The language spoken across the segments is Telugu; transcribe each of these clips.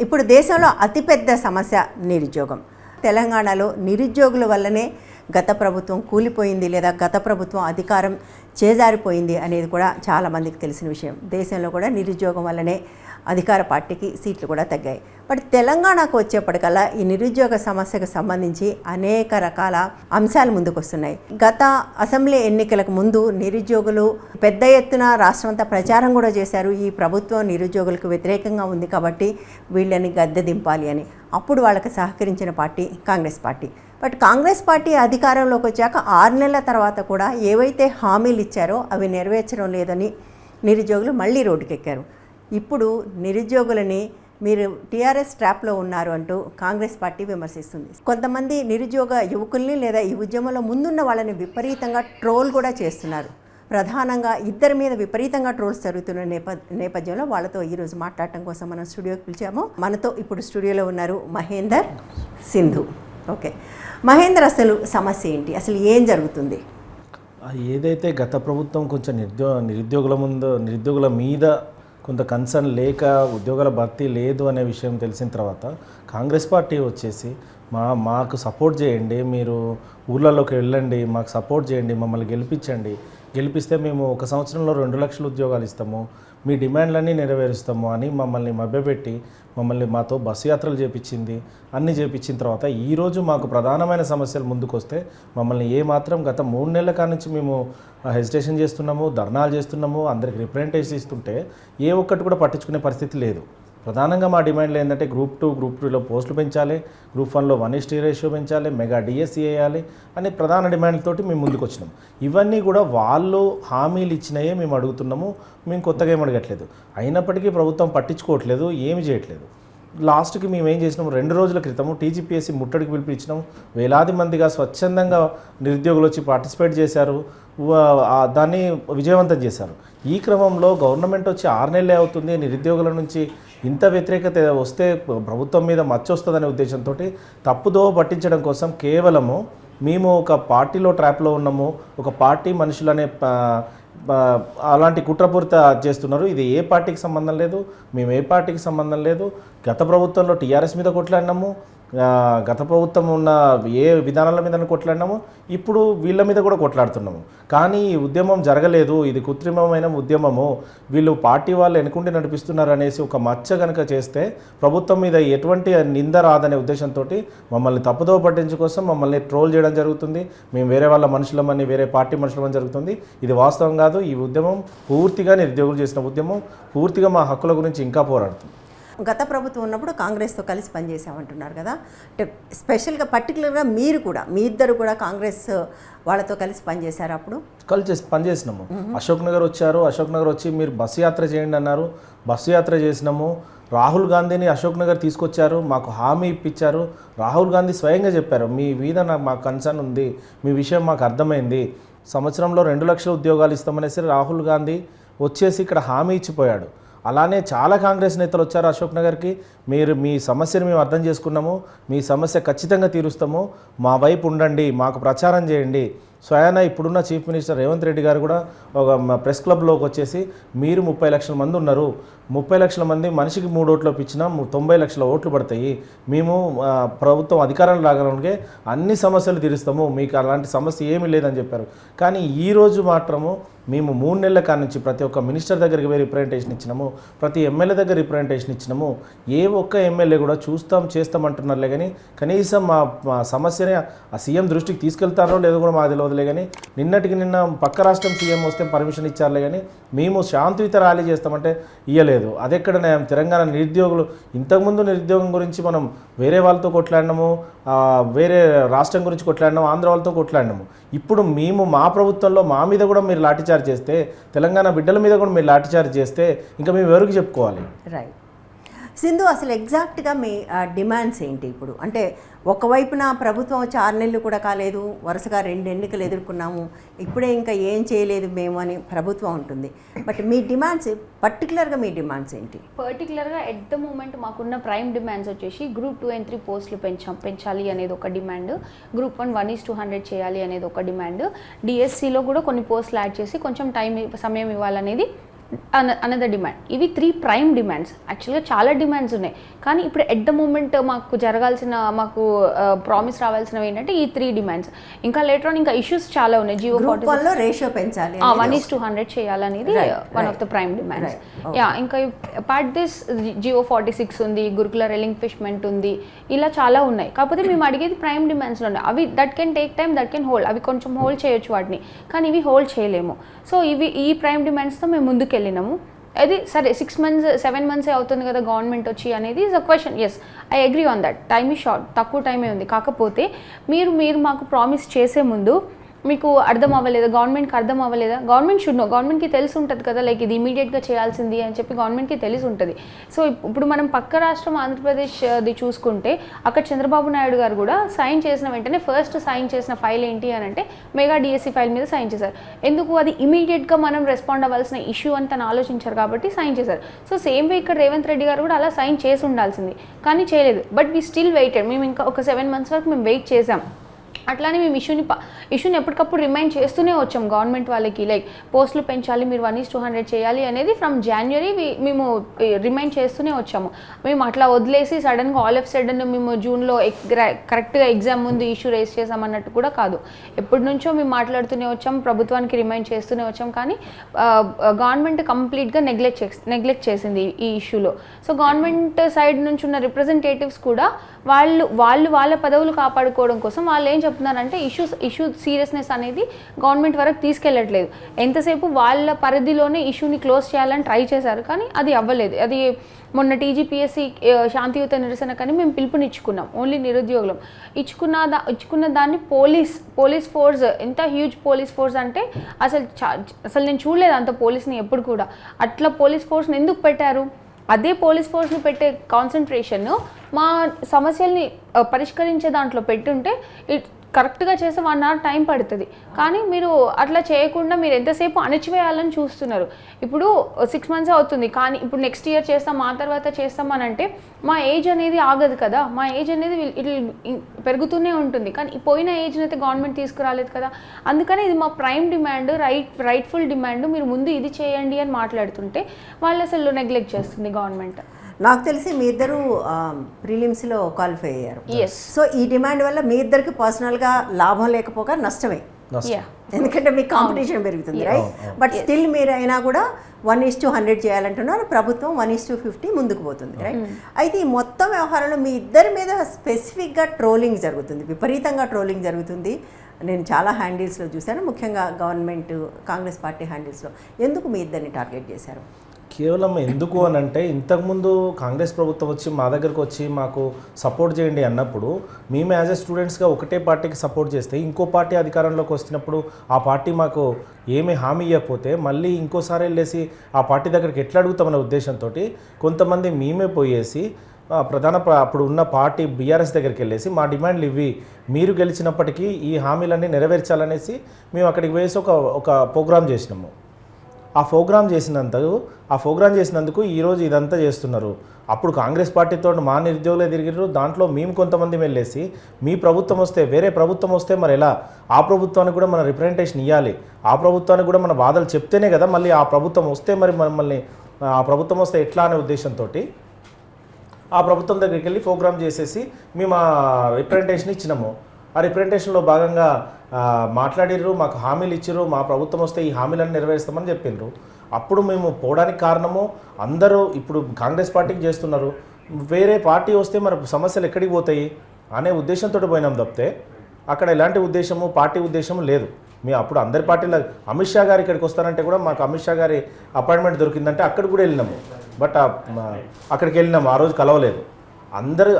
ఇప్పుడు దేశంలో అతిపెద్ద సమస్య నిరుద్యోగం. తెలంగాణలో నిరుద్యోగుల వల్లనే గత ప్రభుత్వం కూలిపోయింది లేదా గత ప్రభుత్వం అధికారం చేజారిపోయింది అనేది కూడా చాలామందికి తెలిసిన విషయం. దేశంలో కూడా నిరుద్యోగం వల్లనే అధికార పార్టీకి సీట్లు కూడా తగ్గాయి. బట్ తెలంగాణకు వచ్చేప్పటికల్లా ఈ నిరుద్యోగ సమస్యకు సంబంధించి అనేక రకాల అంశాలు ముందుకు వస్తున్నాయి. గత అసెంబ్లీ ఎన్నికలకు ముందు నిరుద్యోగులు పెద్ద ఎత్తున రాష్ట్రమంతా ప్రచారం కూడా చేశారు. ఈ ప్రభుత్వం నిరుద్యోగులకు వ్యతిరేకంగా ఉంది కాబట్టి వీళ్ళని గద్దె దింపాలి అని. అప్పుడు వాళ్ళకి సహకరించిన party Congress party. But Congress party అధికారంలోకి వచ్చాక 6 నెలల తర్వాత కూడా ఏవైతే హామీలు ఇచ్చారో అవి నెరవేర్చడం లేదని నిరుద్యోగులు మళ్ళీ రోడ్డుకెక్కారు. ఇప్పుడు నిరుద్యోగులని మీరు టీఆర్ఎస్ ట్రాప్లో ఉన్నారు అంటూ కాంగ్రెస్ పార్టీ విమర్శిస్తుంది. కొంతమంది నిరుద్యోగ యువకుల్ని లేదా ఈ ఉద్యమంలో ముందున్న వాళ్ళని విపరీతంగా ట్రోల్ కూడా చేస్తున్నారు. ప్రధానంగా ఇద్దరి మీద విపరీతంగా ట్రోల్స్ జరుగుతున్న నేపథ్యంలో వాళ్ళతో ఈరోజు మాట్లాడటం కోసం మనం స్టూడియోకి పిలిచాము. మనతో ఇప్పుడు స్టూడియోలో ఉన్నారు మహేందర్, సింధు. ఓకే మహేందర్, అసలు సమస్య ఏంటి? అసలు ఏం జరుగుతుంది? ఏదైతే గత ప్రభుత్వం కొంచెం నిరుద్యోగుల మీద కొంత కన్సర్న్ లేక ఉద్యోగాల భర్తీ లేదు అనే విషయం తెలిసిన తర్వాత కాంగ్రెస్ పార్టీ వచ్చేసి మాకు సపోర్ట్ చేయండి, మీరు ఊళ్ళలోకి వెళ్ళండి, మాకు సపోర్ట్ చేయండి, మమ్మల్ని గెలిపిస్తే మేము 1 సంవత్సరంలో 2 లక్షల ఉద్యోగాలు ఇస్తాము, మీ డిమాండ్లన్నీ నెరవేరుస్తాము అని మమ్మల్ని మభ్యపెట్టి మాతో బస్సు యాత్రలు చేపించింది. అన్నీ చేపించిన తర్వాత ఈరోజు మాకు ప్రధానమైన సమస్యలు ముందుకు వస్తే మమ్మల్ని ఏమాత్రం గత 3 నెలల కానుంచి మేము హెజిటేషన్ చేస్తున్నాము, ధర్నాలు చేస్తున్నాము, అందరికి రిప్రజెంటేషన్ ఇస్తుంటే ఏ ఒక్కటి కూడా పట్టించుకునే పరిస్థితి లేదు. ప్రధానంగా మా డిమాండ్లు ఏంటంటే గ్రూప్ 2లో పోస్టులు పెంచాలి, గ్రూప్ 1లో 1:3 రేషియో పెంచాలి, మెగా డిఎస్సి వేయాలి అనే ప్రధాన డిమాండ్లతోటి మేము ముందుకు వచ్చినాం. ఇవన్నీ కూడా వాళ్ళు హామీలు ఇచ్చినాయే మేము అడుగుతున్నాము, మేము కొత్తగా ఏం అడగట్లేదు. అయినప్పటికీ ప్రభుత్వం పట్టించుకోవట్లేదు, ఏమి చేయట్లేదు. లాస్ట్కి మేము ఏం చేసినాము, 2 రోజుల క్రితము టీజీపీఎస్సీ ముట్టడికి పిలిపించినాము. వేలాది మందిగా స్వచ్ఛందంగా నిరుద్యోగులు వచ్చి పార్టిసిపేట్ చేశారు, దాన్ని విజయవంతం చేశారు. ఈ క్రమంలో గవర్నమెంట్ వచ్చి 6 నెలలే అవుతుంది, నిరుద్యోగుల నుంచి ఇంత వ్యతిరేకత వస్తే ప్రభుత్వం మీద మచ్చ వస్తుందనే ఉద్దేశంతో తప్పుదోవ పట్టించడం కోసం కేవలము మేము ఒక పార్టీలో ట్రాప్లో ఉన్నాము, ఒక పార్టీ మనుషులనే అలాంటి కుట్రపూరిత చేస్తున్నారు. ఇది ఏ పార్టీకి సంబంధం లేదు, మేము ఏ పార్టీకి సంబంధం లేదు. గత ప్రభుత్వంలో టీఆర్ఎస్ మీద కొట్లాడినాము, గత ప్రభుత్వం ఉన్న ఏ విధానాల మీద కొట్లాడినాము, ఇప్పుడు వీళ్ళ మీద కూడా కొట్లాడుతున్నాము. కానీ ఈ ఉద్యమం జరగలేదు, ఇది కృత్రిమమైన ఉద్యమము, వీళ్ళు పార్టీ వాళ్ళు వెనుకుండి నడిపిస్తున్నారు అనేసి ఒక మచ్చ కనుక చేస్తే ప్రభుత్వం మీద ఎటువంటి నింద రాదనే ఉద్దేశంతో మమ్మల్ని తప్పుదోవ పట్టించడం కోసం మమ్మల్ని ట్రోల్ చేయడం జరుగుతుంది. మేము వేరే వాళ్ళ మనుషులమని, వేరే పార్టీ మనుషులమని జరుగుతుంది. ఇది వాస్తవం కాదు. ఈ ఉద్యమం పూర్తిగా నిరుద్యోగులు చేసిన ఉద్యమం, పూర్తిగా మా హక్కుల గురించి ఇంకా పోరాడుతుంది. గత ప్రభుత్వం ఉన్నప్పుడు కాంగ్రెస్తో కలిసి పనిచేసామంటున్నారు కదా, అంటే స్పెషల్గా పర్టికులర్గా మీరు కూడా, మీ ఇద్దరు కూడా కాంగ్రెస్ వాళ్ళతో కలిసి పనిచేశారు. అప్పుడు కలిసి పనిచేసినాము. అశోక్ నగర్ వచ్చారు, అశోక్ నగర్ వచ్చి మీరు బస్సు యాత్ర చేయండి అన్నారు, బస్సు యాత్ర చేసినాము. రాహుల్ గాంధీని అశోక్ నగర్ తీసుకొచ్చారు, మాకు హామీ ఇప్పించారు. రాహుల్ గాంధీ స్వయంగా చెప్పారు, మీ మీద మాకు కన్సర్న్ ఉంది, మీ విషయం మాకు అర్థమైంది, సంవత్సరంలో 2 లక్షల ఉద్యోగాలు ఇస్తామనేసి రాహుల్ గాంధీ వచ్చేసి ఇక్కడ హామీ ఇచ్చిపోయాడు. అలానే చాలా కాంగ్రెస్ నేతలు వచ్చారు అశోక్ నగర్కి, మీ సమస్యను మేము అర్థం చేసుకున్నాము, మీ సమస్య ఖచ్చితంగా తీరుస్తాము, మా వైపు ఉండండి, మాకు ప్రచారం చేయండి. స్వయాన ఇప్పుడున్న చీఫ్ మినిస్టర్ రేవంత్ రెడ్డి గారు కూడా ఒక ప్రెస్ క్లబ్లోకి వచ్చేసి మీరు 30 లక్షల మంది ఉన్నారు, 30 లక్షల మంది మనిషికి 3 ఓట్లు ఇచ్చినా 90 లక్షల ఓట్లు పడతాయి, మేము ప్రభుత్వం అధికారం రాగలకే అన్ని సమస్యలు తీరుస్తాము, మీకు అలాంటి సమస్య ఏమీ లేదని చెప్పారు. కానీ ఈరోజు మాత్రము మేము 3 నెలల కాడ నుంచి ప్రతి ఒక్క మినిస్టర్ దగ్గరికి పోయి రిప్రజెంటేషన్ ఇచ్చినాము, ప్రతి ఎమ్మెల్యే దగ్గర రిప్రజెంటేషన్ ఇచ్చినాము. ఏ ఒక్క ఎమ్మెల్యే కూడా చేస్తామంటున్నారులే కానీ కనీసం మా సమస్యని ఆ సీఎం దృష్టికి తీసుకెళ్తారో లేదో కూడా మాకు తెలియదులే. కానీ నిన్న పక్క రాష్ట్రం సీఎం వస్తే పర్మిషన్ ఇచ్చారులే, కానీ మేము శాంతియుత ర్యాలీ చేస్తామంటే ఇవ్వలేదు. అదెక్కడ తెలంగాణ నిరుద్యోగులు ఇంతకుముందు నిరుద్యోగం గురించి మనం వేరే వాళ్ళతో కొట్లాడినాము, వేరే రాష్ట్రం గురించి కొట్లాడినాము, ఆంధ్ర వాళ్ళతో కొట్లాడినాము. ఇప్పుడు మేము మా ప్రభుత్వంలో మా మీద కూడా మీరు లాఠీచార్జ్ చేస్తే, తెలంగాణ బిడ్డల మీద కూడా మీరు లాఠీచార్జ్ చేస్తే ఇంకా మేము ఎవరికి చెప్పుకోవాలి? రైట్. సింధు, అసలు ఎగ్జాక్ట్గా మీ డిమాండ్స్ ఏంటి ఇప్పుడు? అంటే ఒకవైపున ప్రభుత్వం వచ్చి 6 నెలలు కూడా కాలేదు, వరుసగా 2 ఎన్నికలు ఎదుర్కొన్నాము, ఇప్పుడే ఇంకా ఏం చేయలేదు మేము అని ప్రభుత్వం ఉంటుంది. బట్ మీ డిమాండ్స్, పర్టికులర్గా మీ డిమాండ్స్ ఏంటి? పర్టికులర్గా ఎట్ ద మూమెంట్ మాకున్న ప్రైమ్ డిమాండ్స్ వచ్చేసి గ్రూప్ 2 and 3 పోస్టులు పెంచాలి అనేది ఒక డిమాండ్, గ్రూప్ 1 1:100 చేయాలి అనేది ఒక డిమాండ్, డిఎస్సిలో కూడా కొన్ని పోస్టులు యాడ్ చేసి కొంచెం సమయం ఇవ్వాలనేది అనదర్ డిమాండ్. ఇవి 3 ప్రైమ్ డిమాండ్స్. యాక్చువల్గా చాలా డిమాండ్స్ ఉన్నాయి, కానీ ఇప్పుడు ఎట్ ద మూమెంట్ మాకు ప్రామిస్ రావాల్సినవి ఏంటంటే ఈ 3 డిమాండ్స్. ఇంకా లేటర్ ఆన్ ఇంకా ఇష్యూస్ చాలా ఉన్నాయి. జియో 40 రేషియో పెంచాలి, 1:100 చేయాలనేది one of the prime demands. ఇంకా పార్ట్ దిస్ జియో 46 ఉంది, గురుకుల రెలింక్విష్మెంట్ ఉంది, ఇలా చాలా ఉన్నాయి. కాకపోతే మేము అడిగేది ప్రైమ్ డిమాండ్స్లో ఉన్నాయి. అవి that can take time, that can hold. అవి కొంచెం హోల్డ్ చేయొచ్చు వాటిని, కానీ ఇవి హోల్డ్ చేయలేము. సో ఈ ప్రైమ్ డిమాండ్స్తో మేము ముందుకు వెళ్ళినాము. అది సరే 6 months 7 months అవుతుంది కదా గవర్నమెంట్ వచ్చి అనేది is a question. Yes, I agree on that. Time ఈ షార్ట్, తక్కువ టైమే ఉంది. కాకపోతే మీరు మాకు ప్రామిస్ చేసే ముందు మీకు అర్థం అవ్వలేదా, గవర్నమెంట్కి అర్థం అవ్వలేదా? గవర్నమెంట్ షుడ్ నో, గవర్నమెంట్కి తెలిసి ఉంటుంది కదా, లైక్ ఇది ఇమీడియట్గా చేయాల్సింది అని చెప్పి గవర్నమెంట్కి తెలిసి ఉంటుంది. సో ఇప్పుడు మనం పక్క రాష్ట్రం ఆంధ్రప్రదేశ్ది చూసుకుంటే అక్కడ చంద్రబాబు నాయుడు గారు కూడా సైన్ చేసిన వెంటనే ఫస్ట్ సైన్ చేసిన ఫైల్ ఏంటి అని అంటే మెగా డిఎస్సి ఫైల్ మీద సైన్ చేశారు. ఎందుకు? అది ఇమీడియట్గా మనం రెస్పాండ్ అవ్వాల్సిన ఇష్యూ అని తను ఆలోచించారు కాబట్టి సైన్ చేశారు. సో సేమ్ వే ఇక్కడ రేవంత్ రెడ్డి గారు కూడా అలా సైన్ చేసి ఉండాల్సింది, కానీ చేయలేదు. But we still waited. మేము ఇంకా ఒక 7 months వరకు మేము వెయిట్ చేసాం. అట్లానే మేము ఇష్యూని ఎప్పటికప్పుడు రిమైండ్ చేస్తూనే వచ్చాం గవర్నమెంట్ వాళ్ళకి, లైక్ పోస్టులు పెంచాలి, మీరు 1:100 చేయాలి అనేది ఫ్రమ్ జనవరి మేము రిమైండ్ చేస్తూనే వచ్చాము. మేము అట్లా వదిలేసి సడన్గా ఆల్ ఆఫ్ సడన్ మేము జూన్లో కరెక్ట్గా ఎగ్జామ్ ముందు ఇష్యూ రేస్ చేసామన్నట్టు కూడా కాదు. ఎప్పటి నుంచో మేము మాట్లాడుతూనే వచ్చాం, ప్రభుత్వానికి రిమైండ్ చేస్తూనే వచ్చాం, కానీ గవర్నమెంట్ కంప్లీట్గా నెగ్లెక్ట్ చేసింది ఈ ఇష్యూలో. సో గవర్నమెంట్ సైడ్ నుంచి ఉన్న రిప్రజెంటేటివ్స్ కూడా వాళ్ళ పదవులు కాపాడుకోవడం కోసం వాళ్ళు ఏం చెప్తున్నారంటే ఇష్యూ సీరియస్నెస్ అనేది గవర్నమెంట్ వరకు తీసుకెళ్ళట్లేదు. ఎంతసేపు వాళ్ళ పరిధిలోనే ఇష్యూని క్లోజ్ చేయాలని ట్రై చేశారు, కానీ అది అవ్వలేదు. అది మొన్న టీజీపీఎస్సీ శాంతియుత నిరసన కానీ మేము పిలుపునిచ్చుకున్నాం, ఓన్లీ నిరుద్యోగులం. ఇచ్చుకున్న దాన్ని పోలీస్ ఫోర్స్, ఎంత హ్యూజ్ పోలీస్ ఫోర్స్ అంటే అసలు నేను చూడలేదు అంత పోలీస్ని ఎప్పుడు కూడా. అట్లా పోలీస్ ఫోర్స్ని ఎందుకు పెట్టారు? అదే పోలీస్ ఫోర్స్ని పెట్టే కాన్సన్ట్రేషన్ మా సమస్యల్ని పరిష్కరించే దాంట్లో పెట్టుంటే కరెక్ట్గా చేస్తే 1 hour టైం పడుతుంది. కానీ మీరు అట్లా చేయకుండా మీరు ఎంతసేపు అణచివేయాలని చూస్తున్నారు. ఇప్పుడు 6 months అవుతుంది, కానీ ఇప్పుడు నెక్స్ట్ ఇయర్ చేస్తాం, ఆ తర్వాత చేస్తాం అని అంటే మా ఏజ్ అనేది ఆగదు కదా. మా ఏజ్ అనేది పెరుగుతూనే ఉంటుంది, కానీ పోయిన ఏజ్ని అయితే గవర్నమెంట్ తీసుకురాలేదు కదా. అందుకని ఇది మా ప్రైమ్ డిమాండ్, రైట్ఫుల్ డిమాండ్. మీరు ముందు ఇది చేయండి అని మాట్లాడుతుంటే వాళ్ళు అసలు నెగ్లెక్ట్ చేస్తుంది గవర్నమెంట్. నాకు తెలిసి మీ ఇద్దరు ప్రిలిమ్స్లో క్వాలిఫై అయ్యారు. సో ఈ డిమాండ్ వల్ల మీ ఇద్దరికి పర్సనల్గా లాభం లేకపోగా నష్టమే, ఎందుకంటే మీ కాంపిటీషన్ పెరుగుతుంది, రైట్? బట్ స్టిల్ మీరు అయినా కూడా 1:100 చేయాలంటున్నారు, ప్రభుత్వం 1:50 ముందుకు పోతుంది, రైట్? అయితే ఈ మొత్తం వ్యవహారంలో మీ ఇద్దరి మీద స్పెసిఫిక్గా ట్రోలింగ్ జరుగుతుంది, విపరీతంగా ట్రోలింగ్ జరుగుతుంది. నేను చాలా హ్యాండిల్స్లో చూశాను, ముఖ్యంగా గవర్నమెంట్ కాంగ్రెస్ పార్టీ హ్యాండిల్స్లో. ఎందుకు మీ ఇద్దరిని టార్గెట్ చేశారు? కేవలం ఎందుకు అని అంటే, ఇంతకుముందు కాంగ్రెస్ ప్రభుత్వం వచ్చి మా దగ్గరకు వచ్చి మాకు సపోర్ట్ చేయండి అన్నప్పుడు మేము యాజ్ ఎ స్టూడెంట్స్గా ఒకటే పార్టీకి సపోర్ట్ చేస్తే ఇంకో పార్టీ అధికారంలోకి వచ్చినప్పుడు ఆ పార్టీ మాకు ఏమీ హామీ ఇవ్వకపోతే మళ్ళీ ఇంకోసారి వెళ్ళేసి ఆ పార్టీ దగ్గరికి ఎట్లా అడుగుతామనే ఉద్దేశంతో కొంతమంది మేమే పోయేసి అప్పుడు ఉన్న పార్టీ బీఆర్ఎస్ దగ్గరికి వెళ్ళేసి మా డిమాండ్లు ఇవి, మీరు గెలిచినప్పటికీ ఈ హామీలన్నీ నెరవేర్చాలనేసి మేము అక్కడికి వేసి ఒక ప్రోగ్రామ్ చేసినాము. ఆ ప్రోగ్రామ్ చేసినందుకు ఈరోజు ఇదంతా చేస్తున్నారు. అప్పుడు కాంగ్రెస్ పార్టీతో మా నిరుద్యోగులే తిరిగినారు, దాంట్లో మేము కొంతమంది వెళ్ళేసి మీ ప్రభుత్వం వస్తే, వేరే ప్రభుత్వం వస్తే మరి ఎలా, ఆ ప్రభుత్వానికి కూడా మన రిప్రజెంటేషన్ ఇవ్వాలి, ఆ ప్రభుత్వానికి కూడా మన బాధలు చెప్తేనే కదా మళ్ళీ ఆ ప్రభుత్వం వస్తే మరి మమ్మల్ని ఆ ప్రభుత్వం వస్తే ఎట్లా అనే ఉద్దేశంతో ఆ ప్రభుత్వం దగ్గరికి వెళ్ళి ప్రోగ్రామ్ చేసేసి మేము ఆ రిప్రజెంటేషన్ ఇచ్చినాము. ఆ రిప్రజెంటేషన్లో భాగంగా మాట్లాడిర్రు, మాకు హామీలు ఇచ్చిర్రు, మా ప్రభుత్వం వస్తే ఈ హామీలను నెరవేరుస్తామని చెప్పిండ్రు. అప్పుడు మేము పోవడానికి కారణము అందరూ ఇప్పుడు కాంగ్రెస్ పార్టీకి చేస్తున్నారు, వేరే పార్టీ వస్తే మరి సమస్యలు ఎక్కడికి పోతాయి అనే ఉద్దేశంతో పోయినాం తప్పితే అక్కడ ఎలాంటి ఉద్దేశము, పార్టీ ఉద్దేశము లేదు. మేము అప్పుడు అందరి పార్టీలో అమిత్ షా గారు ఇక్కడికి వస్తారంటే కూడా మాకు అమిత్ షా గారి అపాయింట్మెంట్ దొరికిందంటే అక్కడికి కూడా వెళ్ళినాము. బట్ అక్కడికి వెళ్ళినాము, ఆ రోజు కలవలేదు. అందరూ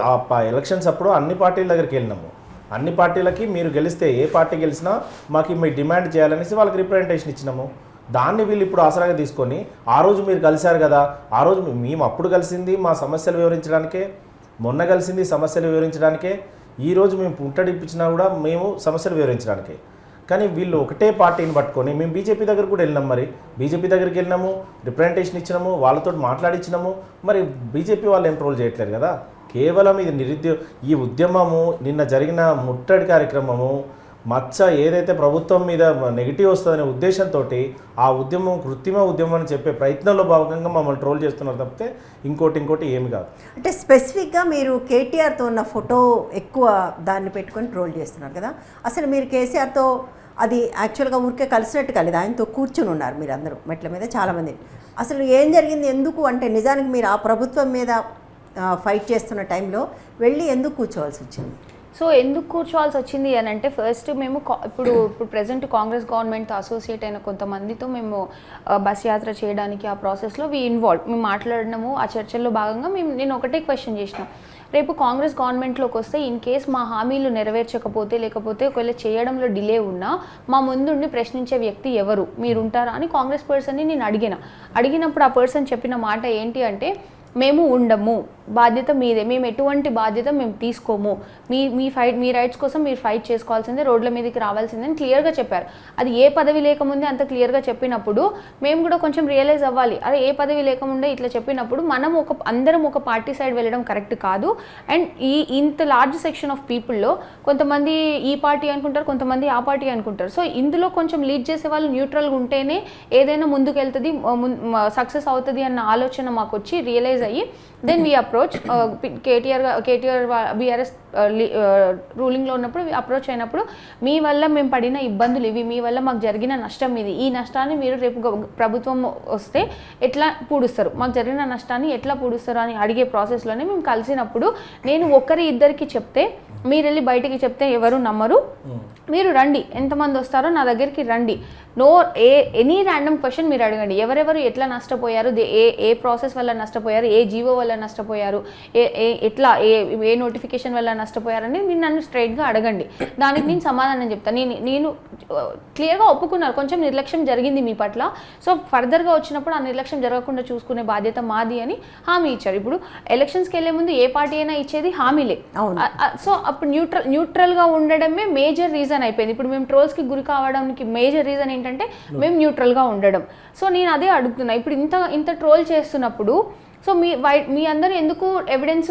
ఎలక్షన్స్ అప్పుడు అన్ని పార్టీల దగ్గరికి వెళ్ళినాము. అన్ని పార్టీలకి మీరు గెలిస్తే, ఏ పార్టీ గెలిచినా మాకు మీ డిమాండ్ చేయాలనేసి వాళ్ళకి రిప్రజెంటేషన్ ఇచ్చినాము. దాన్ని వీళ్ళు ఇప్పుడు ఆసరాగా తీసుకొని ఆ రోజు మీరు కలిశారు కదా, ఆ రోజు మేము అప్పుడు కలిసింది మా సమస్యలు వివరించడానికే, మొన్న కలిసింది సమస్యలు వివరించడానికే, ఈరోజు మేము పుట్టడిప్పించినా కూడా మేము సమస్యలు వివరించడానికే. కానీ వీళ్ళు ఒకటే పార్టీని పట్టుకొని మేము బీజేపీ దగ్గర కూడా వెళ్ళినాం. మరి బీజేపీ దగ్గరికి వెళ్ళినాము, రిప్రజెంటేషన్ ఇచ్చినాము, వాళ్ళతో మాట్లాడించినాము. మరి బీజేపీ వాళ్ళు ఏం ట్రోల్ చేయట్లేదు కదా. కేవలం ఇది ఈ ఉద్యమము, నిన్న జరిగిన ముట్టడి కార్యక్రమము, మచ్చ ఏదైతే ప్రభుత్వం మీద నెగిటివ్ వస్తుందనే ఉద్దేశంతో ఆ ఉద్యమం కృత్రిమ ఉద్యమం అని చెప్పే ప్రయత్నంలో భాగంగా మమ్మల్ని ట్రోల్ చేస్తున్నారు తప్పితే ఇంకోటి ఏమి కాదు. అంటే స్పెసిఫిక్గా మీరు కేటీఆర్తో ఉన్న ఫోటో ఎక్కువ దాన్ని పెట్టుకొని ట్రోల్ చేస్తున్నారు కదా, అసలు మీరు కేసీఆర్తో అది యాక్చువల్గా ఊరికే కలిసినట్టు కాలేదు, ఆయనతో కూర్చుని ఉన్నారు మీరు అందరూ మెట్ల మీద చాలామంది. అసలు ఏం జరిగింది, ఎందుకు అంటే నిజానికి మీరు ఆ ప్రభుత్వం మీద ఫైట్ చేస్తున్న టైంలో వెళ్ళి ఎందుకు కూర్చోవాల్సి వచ్చింది? సో ఎందుకు కూర్చోవాల్సి వచ్చింది అని అంటే, ఫస్ట్ మేము ఇప్పుడు ప్రజెంట్ కాంగ్రెస్ గవర్నమెంట్తో అసోసియేట్ అయిన కొంతమందితో మేము బస్ యాత్ర చేయడానికి ఆ ప్రాసెస్లో మేము మాట్లాడినాము. ఆ చర్చల్లో భాగంగా నేను ఒకటే క్వశ్చన్ చేసినాం, రేపు కాంగ్రెస్ గవర్నమెంట్లోకి వస్తే ఇన్ కేస్ మా హామీలు నెరవేర్చకపోతే లేకపోతే ఒకవేళ చేయడంలో డిలే ఉన్నా మా ముందుండి ప్రశ్నించే వ్యక్తి ఎవరు, మీరు ఉంటారా అని కాంగ్రెస్ పర్సన్ని నేను అడిగినప్పుడు ఆ పర్సన్ చెప్పిన మాట ఏంటి అంటే, మేము ఉండము, బాధ్యత మీదే, మేము ఎటువంటి బాధ్యత మేము తీసుకోము, మీ రైట్స్ కోసం మీరు ఫైట్ చేసుకోవాల్సిందే, రోడ్ల మీదకి రావాల్సిందే అని క్లియర్గా చెప్పారు. అది ఏ పదవి లేకముందే అంత క్లియర్గా చెప్పినప్పుడు మేము కూడా కొంచెం రియలైజ్ అవ్వాలి, అదే ఏ పదవి లేకముందే ఇట్లా చెప్పినప్పుడు మనం అందరం ఒక పార్టీ సైడ్ వెళ్ళడం కరెక్ట్ కాదు. అండ్ ఇంత లార్జ్ సెక్షన్ ఆఫ్ పీపుల్లో కొంతమంది ఈ పార్టీ అనుకుంటారు, కొంతమంది ఆ పార్టీ అనుకుంటారు. సో ఇందులో కొంచెం లీడ్ చేసే వాళ్ళు న్యూట్రల్గా ఉంటేనే ఏదైనా ముందుకు వెళ్తుంది, సక్సెస్ అవుతుంది అన్న ఆలోచన మాకు వచ్చి రియలైజ్ అయ్యి then we approach KTR BRS రూలింగ్లో ఉన్నప్పుడు అప్రోచ్ అయినప్పుడు, మీ వల్ల మేము పడిన ఇబ్బందులు ఇవి, మీ వల్ల మాకు జరిగిన నష్టం ఇది, ఈ నష్టాన్ని మీరు రేపు ప్రభుత్వం వస్తే ఎట్లా పూడుస్తారు, మాకు జరిగిన నష్టాన్ని ఎట్లా పూడుస్తారు అని అడిగే ప్రాసెస్లోనే మేము కలిసినప్పుడు, నేను ఇద్దరికి చెప్తే మీరు వెళ్ళి బయటికి చెప్తే ఎవరు నమ్మరు, మీరు రండి, ఎంతమంది వస్తారో నా దగ్గరికి రండి, ఎనీ ర్యాండమ్ క్వశ్చన్ మీరు అడగండి, ఎవరెవరు ఎట్లా నష్టపోయారు, ఏ ప్రాసెస్ వల్ల నష్టపోయారు, ఏ జీవో వల్ల నష్టపోయారు, ఎట్లా ఏ నోటిఫికేషన్ వల్ల నష్టపోయారని మీరు నన్ను స్ట్రైట్గా అడగండి, దానికి నేను సమాధానం చెప్తాను. నేను క్లియర్గా ఒప్పుకున్నారు, కొంచెం నిర్లక్ష్యం జరిగింది మీ పట్ల, సో ఫర్దర్గా వచ్చినప్పుడు ఆ నిర్లక్ష్యం జరగకుండా చూసుకునే బాధ్యత మాది అని హామీ ఇచ్చారు. ఇప్పుడు ఎలక్షన్స్కి వెళ్ళే ముందు ఏ పార్టీ అయినా ఇచ్చేది హామీలే. సో అప్పుడు న్యూట్రల్గా ఉండడమే మేజర్ రీజన్ అయిపోయింది. ఇప్పుడు మేము ట్రోల్స్కి గురి కావడానికి మేజర్ రీజన్ ఏంటంటే మేము న్యూట్రల్గా ఉండడం. సో నేను అదే అడుగుతున్నా, ఇప్పుడు ఇంత ట్రోల్ చేస్తున్నప్పుడు సో మీ అందరూ ఎందుకు ఎవిడెన్స్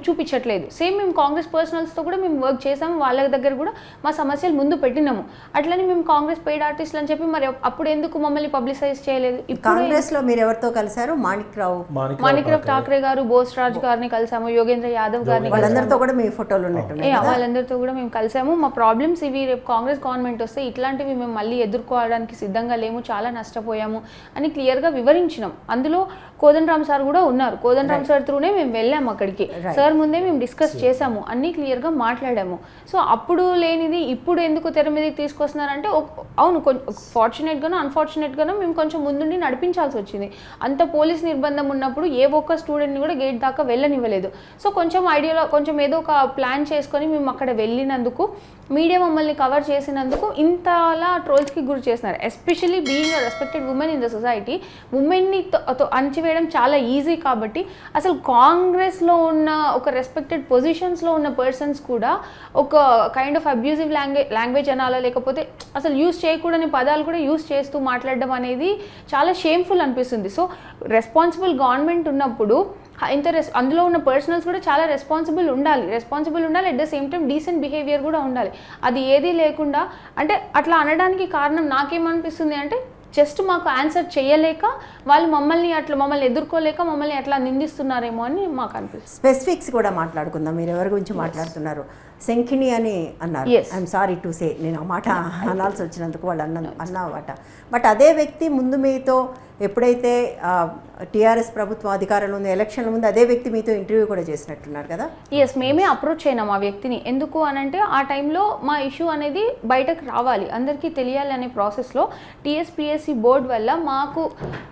చూపించట్లేదు? సేమ్ మేము కాంగ్రెస్ పర్సనల్స్తో కూడా మేము వర్క్ చేసాము, వాళ్ళ దగ్గర కూడా మా సమస్యలు ముందు పెట్టినాము. అట్లనే మేము కాంగ్రెస్ పెయిడ్ ఆర్టిస్టులు అని చెప్పి మరి అప్పుడు ఎందుకు మమ్మల్ని పబ్లిసైజ్ చేయలేదు? కాంగ్రెస్లో మీరు ఎవరితో కలిసారు? మాణిక్రావు ఠాక్రే గారు, బోస్ రాజ్ గారిని కలిసాము, యోగేంద్ర యాదవ్ గారిని, వాళ్ళందరితో కూడా మీ ఫోటోలు ఉన్నట్టున్నాయి, వాళ్ళందరితో కూడా మేము కలిసాము. మా ప్రాబ్లమ్స్ ఇవి, రేపు కాంగ్రెస్ గవర్నమెంట్ వస్తే ఇట్లాంటివి మేము మళ్ళీ ఎదుర్కోవడానికి సిద్ధంగా లేము, చాలా నష్టపోయాము అని క్లియర్గా వివరించినాం. అందులో కోదండరామ్ సార్ కూడా ఉన్నారు, కోదండరామ్ సార్ త్రూనే మేము వెళ్ళాము అక్కడికి, సార్ ముందే మేము డిస్కస్ చేసాము, అన్నీ క్లియర్గా మాట్లాడాము. సో అప్పుడు లేనిది ఇప్పుడు ఎందుకు తెర మీదకి తీసుకొస్తున్నారంటే, అవును ఫార్చునేట్గానో అన్ఫార్చునేట్గానో మేము కొంచెం ముందుండి నడిపించాల్సి వచ్చింది. అంత పోలీస్ నిర్బంధం ఉన్నప్పుడు ఏ ఒక్క స్టూడెంట్ని కూడా గేట్ దాకా వెళ్ళనివ్వలేదు. సో కొంచెం ఏదో ఒక ప్లాన్ చేసుకొని మేము అక్కడ వెళ్ళినందుకు, మీడియా మమ్మల్ని కవర్ చేసినందుకు ఇంతలా ట్రోల్స్కి గురి చేస్తున్నారు. Especially being a respected women in the society, ఉమెన్ని అణచివేయడం చాలా ఈజీ. కాబట్టి అసలు కాంగ్రెస్లో ఉన్న ఒక రెస్పెక్టెడ్ పొజిషన్స్లో ఉన్న పర్సన్స్ కూడా ఒక కైండ్ ఆఫ్ అబ్యూజివ్ లాంగ్వేజ్ అనాలా, లేకపోతే అసలు యూజ్ చేయకూడని పదాలు కూడా యూజ్ చేస్తూ మాట్లాడడం అనేది చాలా షేమ్ఫుల్ అనిపిస్తుంది. సో రెస్పాన్సిబుల్ గవర్నమెంట్ ఉన్నప్పుడు అందులో ఉన్న పర్సనల్స్ కూడా చాలా రెస్పాన్సిబుల్ ఉండాలి, at the same time decent behaviour కూడా ఉండాలి. అది ఏదీ లేకుండా, అంటే అట్లా అనడానికి కారణం నాకేమనిపిస్తుంది అంటే, జస్ట్ మాకు ఆన్సర్ చేయలేక వాళ్ళు మమ్మల్ని ఎదుర్కోలేక మమ్మల్ని అట్లా నిందిస్తున్నారేమో అని మాకు అనిపిస్తుంది. స్పెసిఫిక్స్ కూడా మాట్లాడుకుందాం. మీరు ఎవరి గురించి మాట్లాడుతున్నారు? శంఖిని అని అన్నారు. ఐఎమ్ సారీ టు సే, నేను ఆ మాట అనాల్సి వచ్చినందుకు వాళ్ళు అన్నమాట. బట్ అదే వ్యక్తి ముందు మీతో ఎప్పుడైతే టీఆర్ఎస్ ప్రభుత్వం అధికారంలో ఉంది, ఎలక్షన్ల ముందు అదే వ్యక్తి మీతో ఇంటర్వ్యూ కూడా చేసినట్టున్నారు కదా? ఎస్, మేమే అప్రోచ్ అయినాం ఆ వ్యక్తిని. ఎందుకు అనంటే ఆ టైంలో మా ఇష్యూ అనేది బయటకు రావాలి, అందరికీ తెలియాలి అనే ప్రాసెస్లో టీఎస్పీఎస్సీ బోర్డు వల్ల మాకు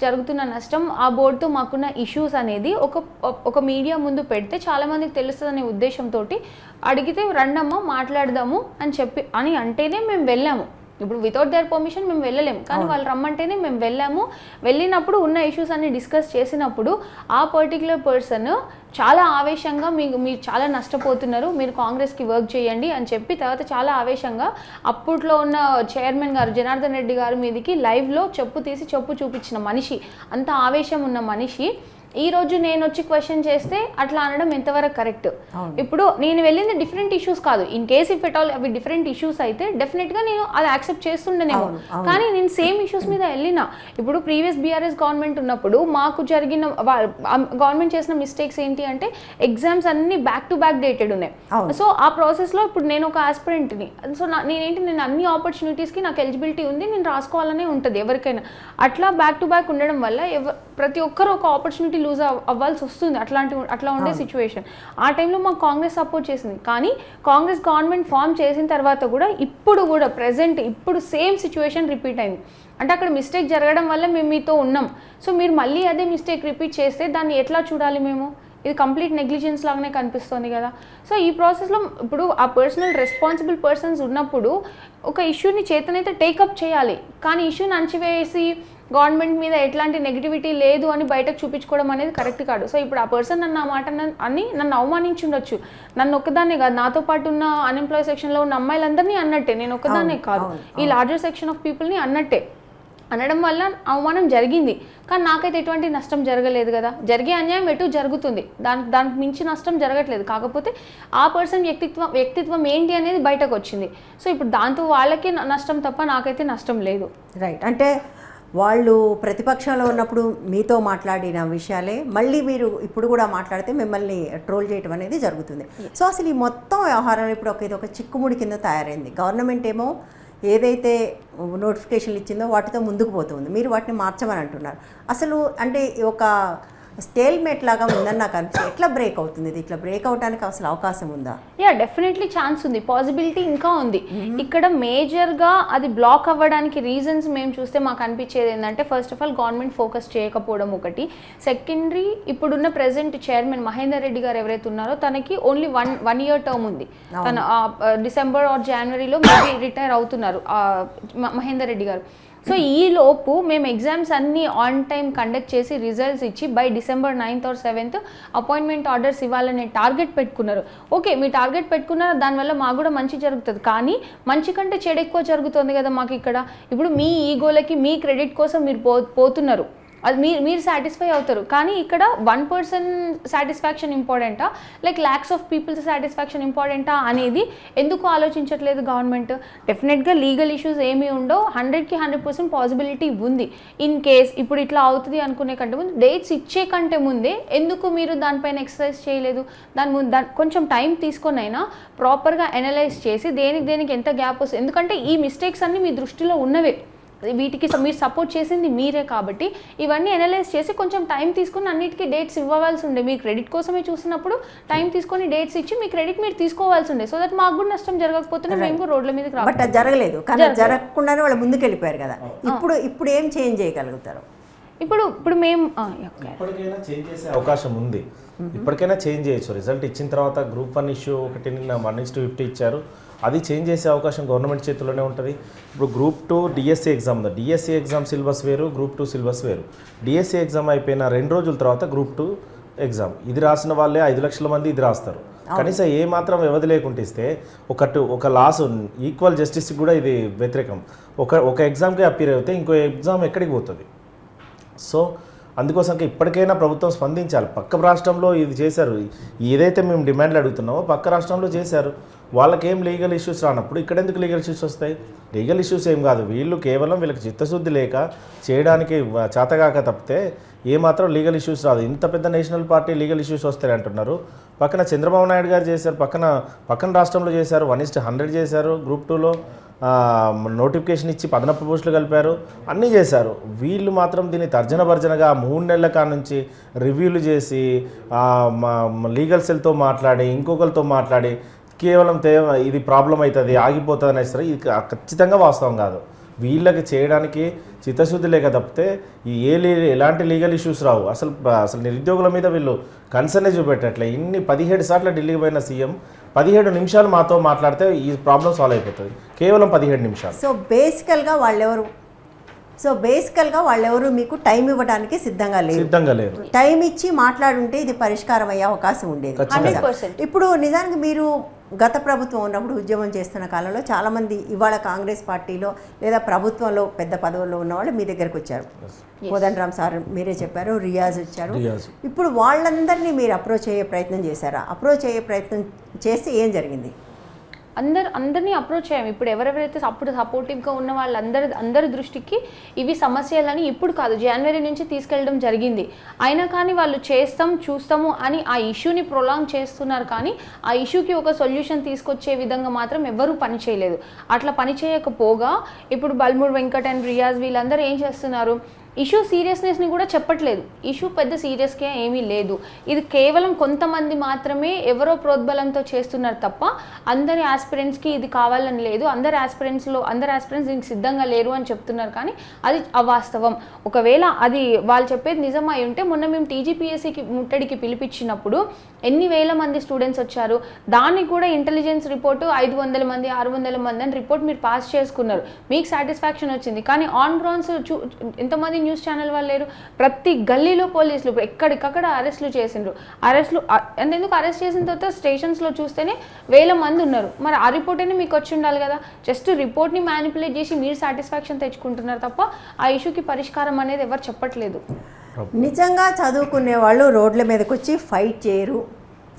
జరుగుతున్న నష్టం, ఆ బోర్డుతో మాకున్న ఇష్యూస్ అనేది ఒక మీడియా ముందు పెడితే చాలామందికి తెలుస్తుందనే ఉద్దేశంతో అడిగితే రండమ్మా మాట్లాడదాము అని అంటేనే మేము వెళ్ళాము. ఇప్పుడు వితౌట్ దేర్ పర్మిషన్ మేము వెళ్ళలేము, కానీ వాళ్ళు రమ్మంటేనే మేము వెళ్ళాము. వెళ్ళినప్పుడు ఉన్న ఇష్యూస్ అన్ని డిస్కస్ చేసినప్పుడు ఆ పర్టికులర్ పర్సన్ చాలా ఆవేశంగా మీరు చాలా నష్టపోతున్నారు, మీరు కాంగ్రెస్కి వర్క్ చేయండి అని చెప్పి, తర్వాత చాలా ఆవేశంగా అప్పట్లో ఉన్న చైర్మన్ గారు జనార్దన్ రెడ్డి గారి మీదకి లైవ్లో చెప్పు చూపించిన మనిషి, అంత ఆవేశం ఉన్న మనిషి ఈ రోజు నేను వచ్చి క్వశ్చన్ చేస్తే అట్లా అనడం ఎంతవరకు కరెక్ట్? ఇప్పుడు నేను వెళ్ళింది డిఫరెంట్ ఇష్యూస్ కాదు, in case if at all అవి డిఫరెంట్ ఇష్యూస్ అయితే డెఫినెట్గా నేను అది యాక్సెప్ట్ చేస్తుండేనేమో. కానీ నేను సేమ్ ఇష్యూస్ మీద వెళ్ళినా. ఇప్పుడు ప్రీవియస్ బీఆర్ఎస్ గవర్నమెంట్ ఉన్నప్పుడు మాకు జరిగిన గవర్నమెంట్ చేసిన మిస్టేక్స్ ఏంటి అంటే ఎగ్జామ్స్ అన్ని బ్యాక్ టు బ్యాక్ డేటెడ్ ఉన్నాయి. సో ఆ ప్రాసెస్లో ఇప్పుడు నేను ఒక ఆస్పిరెంట్ని, సో నేను అన్ని ఆపర్చునిటీస్కి నాకు ఎలిజిబిలిటీ ఉంది, నేను రాసుకోవాలనే ఉంటుంది ఎవరికైనా. అట్లా బ్యాక్ టు బ్యాక్ ఉండడం వల్ల ప్రతి ఒక్కరు ఒక ఆపర్చునిటీ లూజ్ అవ్వాల్సి వస్తుంది. అట్లా ఉండే సిచ్యువేషన్. ఆ టైంలో మాకు కాంగ్రెస్ సపోర్ట్ చేసింది. కానీ కాంగ్రెస్ గవర్నమెంట్ ఫామ్ చేసిన తర్వాత కూడా ఇప్పుడు కూడా ప్రెసెంట్ ఇప్పుడు సేమ్ సిచ్యువేషన్ రిపీట్ అయింది. అంటే అక్కడ మిస్టేక్ జరగడం వల్ల మేము మీతో ఉన్నాం. సో మీరు మళ్ళీ అదే మిస్టేక్ రిపీట్ చేస్తే దాన్ని ఎట్లా చూడాలి మేము? ఇది కంప్లీట్ నెగ్లిజెన్స్ లాగానే కనిపిస్తుంది కదా. సో ఈ ప్రాసెస్లో ఇప్పుడు ఆ పర్సనల్ రెస్పాన్సిబుల్ పర్సన్స్ ఉన్నప్పుడు ఒక ఇష్యూని చేతనైతే టేకప్ చేయాలి. కానీ ఇష్యూని అణచివేసి గవర్నమెంట్ మీద ఎట్లాంటి నెగిటివిటీ లేదు అని బయటకు చూపించుకోవడం అనేది కరెక్ట్ కాదు. సో ఇప్పుడు ఆ పర్సన్ నన్ను ఆ మాట అని నన్ను అవమానించి ఉండొచ్చు. నన్ను ఒక్కదాన్నే కాదు, నాతో పాటు ఉన్న అన్ఎంప్లాయ్ సెక్షన్లో ఉన్న అమ్మాయిలందరినీ అన్నట్టే, నేను ఒక్కదాన్నే కాదు, ఈ లార్జర్ సెక్షన్ ఆఫ్ పీపుల్ని అన్నట్టే. అనడం వల్ల అవమానం జరిగింది, కానీ నాకైతే ఎటువంటి నష్టం జరగలేదు కదా. జరిగే అన్యాయం ఎటు జరుగుతుంది, దానికి మించి నష్టం జరగట్లేదు. కాకపోతే ఆ పర్సన్ వ్యక్తిత్వం ఏంటి అనేది బయటకు వచ్చింది. సో ఇప్పుడు దాంతో వాళ్ళకే నష్టం తప్ప నాకైతే నష్టం లేదు. రైట్. అంటే వాళ్ళు ప్రతిపక్షంలో ఉన్నప్పుడు మీతో మాట్లాడిన విషయాలే మళ్ళీ మీరు ఇప్పుడు కూడా మాట్లాడితే మిమ్మల్ని ట్రోల్ చేయడం అనేది జరుగుతుంది. సో అసలు ఈ మొత్తం వ్యవహారం ఇప్పుడు ఇది ఒక చిక్కుముడి కింద తయారైంది. గవర్నమెంట్ ఏమో ఏదైతే నోటిఫికేషన్లు ఇచ్చిందో వాటితో ముందుకు పోతుంది, మీరు వాటిని మార్చమని అంటున్నారు. అసలు అంటే ఒక స్టేల్మేట్ లాగా ఉందని నాకు అనిపిస్తుంది. ఎట్లా బ్రేక్ అవుతుంది ఇది? ఇట్లా బ్రేక్ అవడానికి అసలు అవకాశం ఉందా? యా, డెఫినెట్లీ ఛాన్స్ ఉంది, పాసిబిలిటీ ఇంకా ఉంది. ఇక్కడ మేజర్గా అది బ్లాక్ అవ్వడానికి రీజన్స్ మేము చూస్తే మాకు అనిపించేది ఏంటంటే, first of all government focus చేయకపోవడం ఒకటి. సెకండరీ, ఇప్పుడున్న ప్రెసెంట్ చైర్మన్ మహేందర్ రెడ్డి గారు ఎవరైతే ఉన్నారో తనకి ఓన్లీ వన్ ఇయర్ టర్మ్ ఉంది. తను డిసెంబర్ ఆర్ జనవరిలో మేబీ రిటైర్ అవుతున్నారు మహేందర్ రెడ్డి గారు. సో ఈ లోపు మేము ఎగ్జామ్స్ అన్నీ ఆన్ టైం కండక్ట్ చేసి రిజల్ట్స్ ఇచ్చి by December 9th or 7th appointment orders ఇవ్వాలనే టార్గెట్ పెట్టుకున్నారు. ఓకే, మీ టార్గెట్ పెట్టుకున్నారు, దానివల్ల మాకు కూడా మంచి జరుగుతుంది. కానీ మంచి కంటే చెడు ఎక్కువ జరుగుతుంది కదా మాకు ఇక్కడ. ఇప్పుడు మీ ఈగోలకి మీ క్రెడిట్ కోసం మీరు పోతున్నారు, అది మీరు సాటిస్ఫై అవుతారు. కానీ ఇక్కడ 1 person సాటిస్ఫాక్షన్ ఇంపార్టెంటా, like lakhs of peoples satisfaction ఇంపార్టెంటా అనేది ఎందుకు ఆలోచించట్లేదు గవర్నమెంట్? డెఫినెట్గా లీగల్ ఇష్యూస్ ఏమీ ఉండవు, 100కి 100% పాసిబిలిటీ ఉంది. ఇన్ కేస్ ఇప్పుడు ఇట్లా అవుతుంది అనుకునే కంటే ముందు, డేట్స్ ఇచ్చే కంటే ముందే ఎందుకు మీరు దానిపైన ఎక్సర్సైజ్ చేయలేదు? దాని కొంచెం టైం తీసుకొని అయినా ప్రాపర్గా అనలైజ్ చేసి దేనికి ఎంత గ్యాప్ వస్తుంది. ఎందుకంటే ఈ మిస్టేక్స్ అన్నీ మీ దృష్టిలో ఉన్నవే, వీటికి మీరు సపోర్ట్ చేసింది మీరే. కాబట్టి ఇవన్నీ అనలైజ్ చేసి కొంచెం టైం తీసుకుని అన్నిటికీ డేట్స్ ఇవ్వాల్సి ఉండే. మీ క్రెడిట్ కోసమే చూసినప్పుడు టైం తీసుకొని డేట్స్ ఇచ్చి మీ క్రెడిట్ మీరు తీసుకోవాల్సి ఉండే. సో దట్ మాకు కూడా నష్టం జరగకపోతే మేము కూడా రోడ్ల మీదకి బట్ అది జరగలేదు. కానీ జరగకుండానే వాళ్ళు ముందుకు వెళ్ళిపోయారు కదా. ఇప్పుడు ఏం చేంజ్ చేయగలుగుతారు? ఇప్పుడు మేము ఇప్పటికైనా చేంజ్ చేసే అవకాశం ఉంది. ఇప్పటికైనా చేంజ్ చేయొచ్చు. రిజల్ట్ ఇచ్చిన తర్వాత Group 1 ఇష్యూ ఒకటి నిన్న 1:50 ఇచ్చారు, అది చేంజ్ చేసే అవకాశం గవర్నమెంట్ చేతుల్లోనే ఉంటుంది. ఇప్పుడు Group 2 డిఎస్సి ఎగ్జామ్ ఉంది. డిఎస్సి ఎగ్జామ్ సిలబస్ వేరు, Group 2 సిలబస్ వేరు. డిఎస్సి ఎగ్జామ్ అయిపోయిన 2 రోజుల తర్వాత Group 2 ఎగ్జామ్, ఇది రాసిన వాళ్ళే 5 లక్షల మంది ఇది రాస్తారు. కనీసం ఏ మాత్రం వ్యవధి లేకుండా ఇస్తే ఒక లాస్, ఈక్వల్ జస్టిస్కి కూడా ఇది వ్యతిరేకం. ఒక ఎగ్జామ్కి అపీర్ అయితే ఇంకో ఎగ్జామ్ ఎక్కడికి పోతుంది? సో అందుకోసం ఇప్పటికైనా ప్రభుత్వం స్పందించాలి. పక్క రాష్ట్రంలో ఇది చేశారు, ఏదైతే మేము డిమాండ్లు అడుగుతున్నామో పక్క రాష్ట్రంలో చేశారు. వాళ్ళకేం లీగల్ ఇష్యూస్ రానప్పుడు ఇక్కడ ఎందుకు లీగల్ ఇష్యూస్ వస్తాయి? లీగల్ ఇష్యూస్ ఏం కాదు, వీళ్ళకి చిత్తశుద్ధి లేక చేయడానికి చేతగాక తప్పితే ఏమాత్రం లీగల్ ఇష్యూస్ రాదు. ఇంత పెద్ద నేషనల్ పార్టీ లీగల్ ఇష్యూస్ వస్తాయి అంటున్నారు. పక్కన చంద్రబాబు నాయుడు గారు చేశారు, పక్కన రాష్ట్రంలో చేశారు, 1:100 చేశారు. Group 2లో నోటిఫికేషన్ ఇచ్చి 14 పోస్టులు కలిపారు, అన్నీ చేశారు. వీళ్ళు మాత్రం దీన్ని తర్జన భర్జనగా 3 నెలల కాడ నుంచి రివ్యూలు చేసి లీగల్ సెల్తో మాట్లాడి ఇంకొకరితో మాట్లాడి కేవలం ఇది ప్రాబ్లం అవుతుంది ఆగిపోతుంది అనేసరి ఇది ఖచ్చితంగా వాస్తవం కాదు. వీళ్ళకి చేయడానికి చిత్తశుద్ధి లేక తప్పితే ఎలాంటి లీగల్ ఇష్యూస్ రావు. అసలు నిరుద్యోగుల మీద వీళ్ళు కన్సర్నే చూపెట్టట్లే. 17 సార్లు ఢిల్లీకి పోయిన సీఎం 17 నిమిషాలు మాతో మాట్లాడితే ఈ ప్రాబ్లం సాల్వ్ అయిపోతుంది, కేవలం 17 నిమిషాలు. సో బేసికల్గా వాళ్ళెవరు మీకు టైం ఇవ్వడానికి సిద్ధంగా లేరు. టైం ఇచ్చి మాట్లాడుంటే ఇది పరిష్కారం అయ్యే అవకాశం ఉండేది. ఇప్పుడు నిజానికి మీరు గత ప్రభుత్వం ఉన్నప్పుడు ఉద్యమం చేస్తున్న కాలంలో చాలామంది ఇవాళ కాంగ్రెస్ పార్టీలో లేదా ప్రభుత్వంలో పెద్ద పదవుల్లో ఉన్నవాళ్ళు మీ దగ్గరకు వచ్చారు. కోదండరామ్ సార్ మీరే చెప్పారు, రియాజ్ వచ్చారు. ఇప్పుడు వాళ్ళందరినీ మీరు అప్రోచ్ అయ్యే ప్రయత్నం చేశారా? అప్రోచ్ అయ్యే ప్రయత్నం చేస్తే ఏం జరిగింది? అందరినీ అప్రోచ్ అయ్యాము. ఇప్పుడు ఎవరెవరైతే అప్పుడు సపోర్టివ్గా ఉన్న అందరి దృష్టికి ఇవి సమస్యలని ఇప్పుడు కాదు, జనవరి నుంచి తీసుకెళ్ళడం జరిగింది. అయినా కానీ వాళ్ళు చూస్తాము అని ఆ ఇష్యూని ప్రొలాంగ్ చేస్తున్నారు. కానీ ఆ ఇష్యూకి ఒక సొల్యూషన్ తీసుకొచ్చే విధంగా మాత్రం ఎవరూ పని చేయలేదు. అట్లా పని చేయకపోగా ఇప్పుడు బల్మూర్ వెంకట్ అండ్ రియాజ్ వీళ్ళందరూ ఏం చేస్తున్నారు, ఇష్యూ సీరియస్నెస్ని కూడా చెప్పట్లేదు. ఇష్యూ పెద్ద సీరియస్గా ఏమీ లేదు, ఇది కేవలం కొంతమంది మాత్రమే ఎవరో ప్రోద్బలంతో చేస్తున్నారు తప్ప అందరి ఆస్పిరెంట్స్కి ఇది కావాలని లేదు, అందరి ఆస్పిరెంట్స్ దీనికి సిద్ధంగా లేరు అని చెప్తున్నారు. కానీ అది అవాస్తవం. ఒకవేళ అది వాళ్ళు చెప్పేది నిజమై ఉంటే మొన్న మేము టీజీపీఎస్సీకి ముట్టడికి పిలిపించినప్పుడు ఎన్ని వేల మంది స్టూడెంట్స్ వచ్చారు, దానికి కూడా ఇంటెలిజెన్స్ రిపోర్టు 500 మంది 600 మంది అని రిపోర్ట్ మీరు పాస్ చేసుకున్నారు, మీకు సాటిస్ఫాక్షన్ వచ్చింది. కానీ ఆన్ గ్రౌండ్స్ ఎంతమంది న్యూస్ ఛానల్ వాళ్ళు లేరు. ప్రతి గల్లీలో పోలీసులు ఎక్కడికక్కడ అరెస్టులు చేసిండ్రు. ఎందుకు అరెస్ట్ చేసిన తర్వాత స్టేషన్స్లో చూస్తేనే వేల మంది ఉన్నారు. మరి ఆ రిపోర్ట్ అయినా మీకు వచ్చి ఉండాలి కదా. జస్ట్ రిపోర్ట్ని మ్యానిపులేట్ చేసి మీరు సాటిస్ఫాక్షన్ తెచ్చుకుంటున్నారు తప్ప ఆ ఇష్యూకి పరిష్కారం అనేది ఎవరు చెప్పట్లేదు. నిజంగా చదువుకునే వాళ్ళు రోడ్ల మీదకి వచ్చి ఫైట్ చేయరు,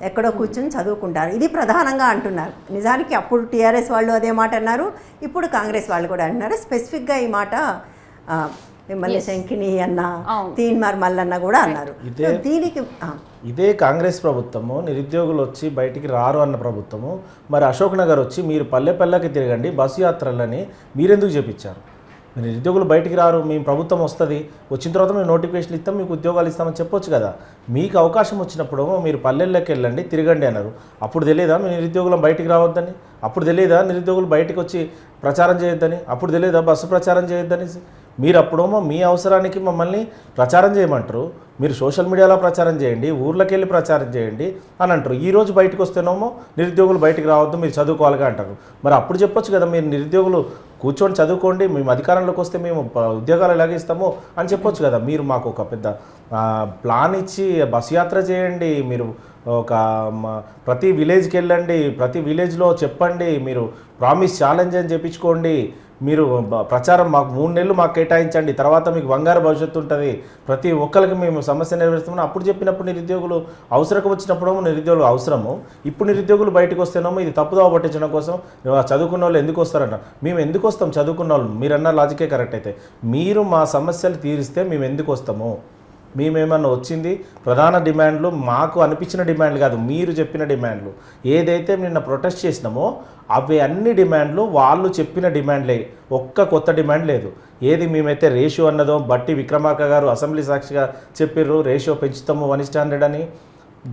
ఎక్కడో కూర్చొని చదువుకుంటారు, ఇది ప్రధానంగా అంటున్నారు. నిజానికి అప్పుడు టీఆర్ఎస్ వాళ్ళు అదే మాట అన్నారు, ఇప్పుడు కాంగ్రెస్ వాళ్ళు కూడా అంటున్నారు. స్పెసిఫిక్గా ఈ మాట మళ్ళీ శంకిని అన్న, తీన్మార్ మల్లన్న కూడా అన్నారు. దీనికి ఇదే కాంగ్రెస్ ప్రభుత్వము నిరుద్యోగులు వచ్చి బయటికి రారు అన్న ప్రభుత్వము మరి అశోక్ నగర్ వచ్చి మీరు పల్లె పల్లెకి తిరగండి బస్సు యాత్రలని మీరెందుకు చెప్పించారు? మీరు నిరుద్యోగులు బయటికి రారు, మేము ప్రభుత్వం వస్తుంది, వచ్చిన తర్వాత మేము నోటిఫికేషన్ ఇస్తాం, మీకు ఉద్యోగాలు ఇస్తామని చెప్పొచ్చు కదా. మీకు అవకాశం వచ్చినప్పుడు మీరు పల్లెల్లోకి వెళ్ళండి తిరగండి అన్నారు. అప్పుడు తెలియదా మీ నిరుద్యోగులం బయటికి రావద్దని? అప్పుడు తెలియదా నిరుద్యోగులు బయటకు వచ్చి ప్రచారం చేయొద్దని? అప్పుడు తెలియదా బస్సు ప్రచారం చేయొద్దని? మీరు అప్పుడేమో మీ అవసరానికి మమ్మల్ని ప్రచారం చేయమంటారు, మీరు సోషల్ మీడియాలో ప్రచారం చేయండి, ఊర్లోకి వెళ్ళి ప్రచారం చేయండి అని అంటారు. ఈరోజు బయటకు వస్తేనేమో నిరుద్యోగులు బయటికి రావద్దు, మీరు చదువుకోవాలిగా అంటారు. మరి అప్పుడు చెప్పొచ్చు కదా, మీరు నిరుద్యోగులు కూర్చొని చదువుకోండి, మేము అధికారంలోకి వస్తే మేము ఉద్యోగాలు ఎలాగిస్తామో అని చెప్పొచ్చు కదా. మీరు మాకు ఒక పెద్ద ప్లాన్ ఇచ్చి బస్సు యాత్ర చేయండి, మీరు ఒక ప్రతి విలేజ్కి వెళ్ళండి, ప్రతి విలేజ్లో చెప్పండి, మీరు ప్రామిస్ ఛాలెంజ్ అని చెప్పించుకోండి, మీరు ప్రచారం మాకు 3 నెలలు మాకు కేటాయించండి, తర్వాత మీకు బంగారు భవిష్యత్తు ఉంటుంది, ప్రతి ఒక్కరికి మేము సమస్య నెరవేరుస్తామని అప్పుడు చెప్పినప్పుడు నిరుద్యోగులు అవసరం వచ్చినప్పుడు నిరుద్యోగులు అవసరము. ఇప్పుడు నిరుద్యోగులు బయటకు వస్తేనేమో ఇది తప్పుదోవ పట్టించడం కోసం చదువుకున్న వాళ్ళు ఎందుకు వస్తారంట. మేము ఎందుకు వస్తాం చదువుకున్న వాళ్ళు? మీరన్న లాజికే కరెక్ట్ అయితే మీరు మా సమస్యలు తీరిస్తే మేము ఎందుకు వస్తాము? మేమేమన్నా వచ్చింది ప్రధాన డిమాండ్లు మాకు అనిపించిన డిమాండ్లు కాదు, మీరు చెప్పిన డిమాండ్లు ఏదైతే నిన్న ప్రొటెస్ట్ చేసినామో అవి అన్ని డిమాండ్లు వాళ్ళు చెప్పిన డిమాండ్లే, ఒక్క కొత్త డిమాండ్ లేదు. ఏది మేమైతే రేషియో అన్నదో బట్టి విక్రమార్క గారు అసెంబ్లీ సాక్షిగా చెప్పిర్రు, రేషియో పెంచుతాము 1:100 అని,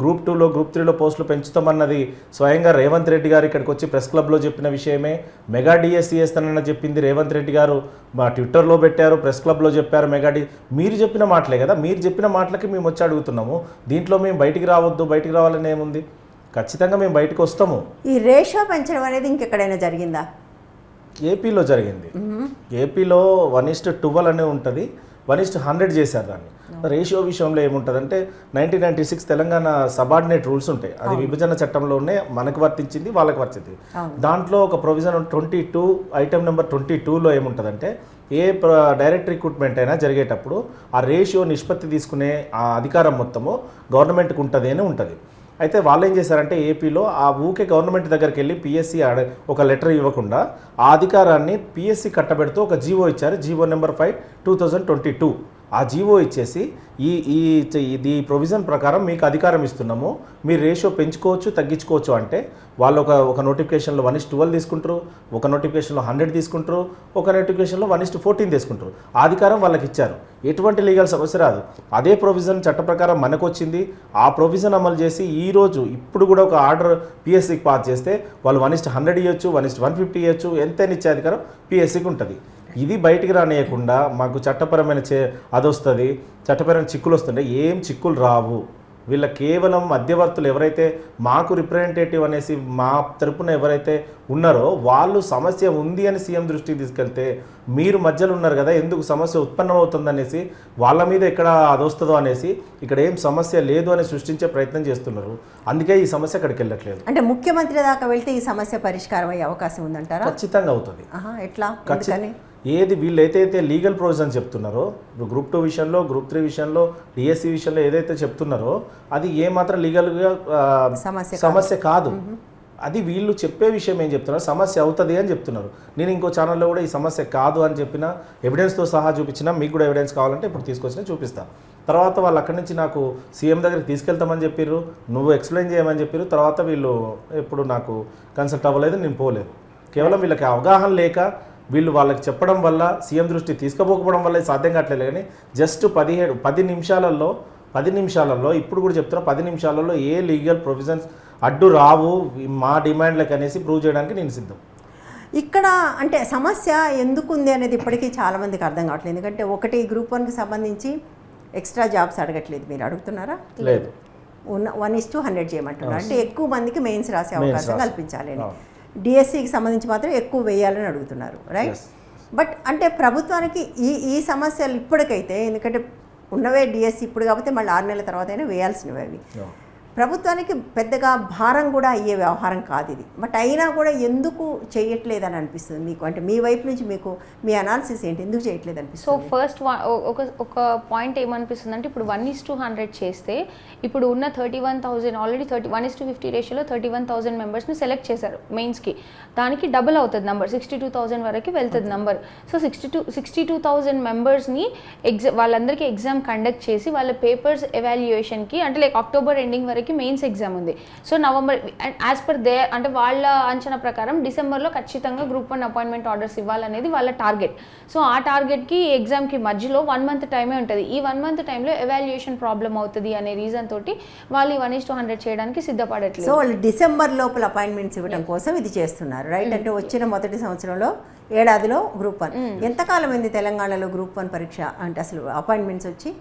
గ్రూప్ 2లో గ్రూప్ 3లో పోస్టులు పెంచుతామన్నది స్వయంగా రేవంత్ రెడ్డి గారు ఇక్కడికి వచ్చి ప్రెస్ క్లబ్లో చెప్పిన విషయమే. మెగా డిఎస్సీ వేస్తానన్న చెప్పింది రేవంత్ రెడ్డి గారు, మా ట్విట్టర్లో పెట్టారు, ప్రెస్ క్లబ్లో చెప్పారు. మీరు చెప్పిన మాటలే కదా, మీరు చెప్పిన మాటలకి మేము వచ్చి అడుగుతున్నాము. దీంట్లో మేము బయటికి రావద్దు, బయటికి రావాలని ఏముంది? ఖచ్చితంగా మేము బయటకు వస్తాము. ఈ రేషియో పెంచడం అనేది ఇంకెక్కడైనా జరిగిందా? ఏపీలో జరిగింది. ఏపీలో 1:12 అనే ఉంటుంది, 1:100 చేశారు దాన్ని. రేషియో విషయంలో ఏముంటుందంటే 1996 తెలంగాణ సబార్డినేట్ రూల్స్ ఉంటాయి, అది విభజన చట్టంలోనే మనకు వర్తించింది వాళ్ళకి వర్తింది. దాంట్లో ఒక ప్రొవిజన్ 22 ఐటమ్ నెంబర్ 22లో ఏముంటుందంటే ఏ డైరెక్ట్ రిక్రూట్మెంట్ అయినా జరిగేటప్పుడు ఆ రేషియో నిష్పత్తి తీసుకునే ఆ అధికారం మొత్తము గవర్నమెంట్కి ఉంటుంది అని ఉంటుంది. అయితే వాళ్ళు ఏం చేశారంటే ఏపీలో ఆ ఊకే గవర్నమెంట్ దగ్గరికి వెళ్ళి పిఎస్సి ఒక లెటర్ ఇవ్వకుండా ఆ అధికారాన్ని పిఎస్సి కట్టబెడుతూ ఒక జీవో ఇచ్చారు, జీవో నెంబర్ 5 2022. ఆ జీవో ఇచ్చేసి ఈ ప్రొవిజన్ ప్రకారం మీకు అధికారం ఇస్తున్నాము, మీరు రేషియో పెంచుకోవచ్చు తగ్గించుకోవచ్చు అంటే వాళ్ళు ఒక నోటిఫికేషన్లో 1:12 తీసుకుంటారు, ఒక నోటిఫికేషన్లో 100 తీసుకుంటారు, ఒక నోటిఫికేషన్లో 1:14 తీసుకుంటారు. ఆ అధికారం వాళ్ళకి ఇచ్చారు, ఎటువంటి లీగల్ సమస్య రాదు. అదే ప్రొవిజన్ చట్ట ప్రకారం మనకు వచ్చింది, ఆ ప్రొవిజన్ అమలు చేసి ఇప్పుడు కూడా ఒక ఆర్డర్ పిఎస్సికి పాస్ చేస్తే వాళ్ళు 1:100 ఇవ్వచ్చు, 1:150 ఇవ్వచ్చు, ఎంతైనా ఇచ్చే అధికారం పిఎస్సికి ఉంటుంది. ఇది బయటికి రానియకుండా మాకు చట్టపరమైన అది వస్తుంది, చట్టపరమైన చిక్కులు వస్తుంటే ఏం చిక్కులు రావు. వీళ్ళ కేవలం మధ్యవర్తులు ఎవరైతే మాకు రిప్రజెంటేటివ్ అనేసి మా తరపున ఎవరైతే ఉన్నారో వాళ్ళు సమస్య ఉంది అని సీఎం దృష్టికి తీసుకెళ్తే మీరు మధ్యలో ఉన్నారు కదా, ఎందుకు సమస్య ఉత్పన్నం అనేసి వాళ్ళ మీద ఎక్కడ అదొస్తుందో అనేసి ఇక్కడ ఏం సమస్య లేదు అని సృష్టించే ప్రయత్నం చేస్తున్నారు. అందుకే ఈ సమస్య అక్కడికి వెళ్ళట్లేదు. అంటే ముఖ్యమంత్రి దాకా వెళ్తే ఈ సమస్య పరిష్కారం అయ్యే అవకాశం ఉందంటారా? ఖచ్చితంగా అవుతుంది. ఎట్లా? ఏది వీళ్ళు ఏదైతే లీగల్ ప్రొవిజన్ చెప్తున్నారో గ్రూప్ 2 విషయంలో, గ్రూప్ 3 విషయంలో, డిఎస్సి విషయంలో ఏదైతే చెప్తున్నారో అది ఏమాత్రం లీగల్గా సమస్య కాదు. అది వీళ్ళు చెప్పే విషయం ఏం చెప్తున్నారు, సమస్య అవుతుంది అని చెప్తున్నారు. నేను ఇంకో ఛానల్లో కూడా ఈ సమస్య కాదు అని చెప్పిన ఎవిడెన్స్తో సహా చూపించినా, మీకు కూడా ఎవిడెన్స్ కావాలంటే ఇప్పుడు తీసుకొచ్చినా చూపిస్తాను. తర్వాత వాళ్ళు అక్కడి నుంచి నాకు సీఎం దగ్గరికి తీసుకెళ్తామని చెప్పారు, నువ్వు ఎక్స్ప్లెయిన్ చేయమని చెప్పారు. తర్వాత వీళ్ళు ఎప్పుడు నాకు కన్సల్ట్ అవ్వలేదు, నేను పోలేదు. కేవలం వీళ్ళకి అవగాహన లేక వీళ్ళు వాళ్ళకి చెప్పడం వల్ల, సీఎం దృష్టి తీసుకుపోకపోవడం వల్ల సాధ్యం కావట్లేదు. కానీ జస్ట్ 10 నిమిషాలలో ఇప్పుడు కూడా చెప్తున్నా, 10 నిమిషాలలో ఏ లీగల్ ప్రొవిజన్స్ అడ్డు రావు మా డిమాండ్లకు అనేసి ప్రూవ్ చేయడానికి నేను సిద్ధం. ఇక్కడ అంటే సమస్య ఎందుకు ఉంది అనేది ఇప్పటికీ చాలామందికి అర్థం కావట్లేదు. ఎందుకంటే ఒకటి గ్రూప్ 1కి సంబంధించి ఎక్స్ట్రా జాబ్స్ అడగట్లేదు, మీరు అడుగుతున్నారా? లేదు, 1:100 చేయమంటున్నారు. అంటే ఎక్కువ మందికి మెయిన్స్ రాసే అవకాశం కల్పించాలి అని. డిఎస్సికి సంబంధించి మాత్రం ఎక్కువ వేయాలని అడుగుతున్నారు, రైట్? బట్ అంటే ప్రభుత్వానికి ఈ సమస్యలు ఇప్పటికైతే, ఎందుకంటే ఉన్నవే డిఎస్సి ఇప్పుడు కాకపోతే మళ్ళీ 6 నెలల తర్వాత అయినా వేయాల్సినవి అవి, ప్రభుత్వానికి పెద్దగా భారం కూడా అయ్యే వ్యవహారం కాదు ఇది. బట్ అయినా కూడా ఎందుకు చేయట్లేదని అనిపిస్తుంది మీకు? అంటే మీ వైపు నుంచి మీకు మీ అనాలిసిస్ ఏంటి, ఎందుకు చేయట్లేదు అనిపిస్తుంది? సో ఫస్ట్ ఒక పాయింట్ ఏమనిపిస్తుంది అంటే, ఇప్పుడు 1:100 చేస్తే ఇప్పుడు ఉన్న 31,000 ఆల్రెడీ 1:50 రేషియోలో 31,000 మెంబర్స్ని సెలెక్ట్ చేశారు మెయిన్స్కి. దానికి డబుల్ అవుతుంది నెంబర్, 62,000 వరకు వెళ్తుంది నెంబర్. సో 62,000 మెంబర్స్ని వాళ్ళందరికీ ఎగ్జామ్ కండక్ట్ చేసి వాళ్ళ పేపర్స్ ఎవాల్యుయేషన్కి, అంటే లైక్ అక్టోబర్ ఎండింగ్ వరకు మెయిన్స్ ఎగ్జామ్ ఉంది. So November as per they, అంటే వాళ్ళ అంచనా ప్రకారం డిసెంబర్లో ఖచ్చితంగా గ్రూప్ 1 అపాయింట్మెంట్ ఆర్డర్స్ ఇవ్వాలనేది వాళ్ళ టార్గెట్. సో ఆ టార్గెట్కి ఎగ్జామ్కి మధ్యలో 1 మంత్ టైమే ఉంటుంది. ఈ 1 మంత్ టైంలో ఎవాల్యుయేషన్ ప్రాబ్లం అవుతుంది అనే రీజన్ తోటి వాళ్ళు 1:100 చేయడానికి సిద్ధపడట్లేదు. సో వాళ్ళు డిసెంబర్ లోపల అపాయింట్మెంట్స్ ఇవ్వడం కోసం ఇది చేస్తున్నారు, రైట్? అంటే వచ్చిన మొదటి సంవత్సరంలో ఏడాదిలో గ్రూప్ 1 ఎంతకాలం అయింది తెలంగాణలో గ్రూప్ 1 పరీక్ష అంటే అసలు అపాయింట్మెంట్స్ వచ్చి?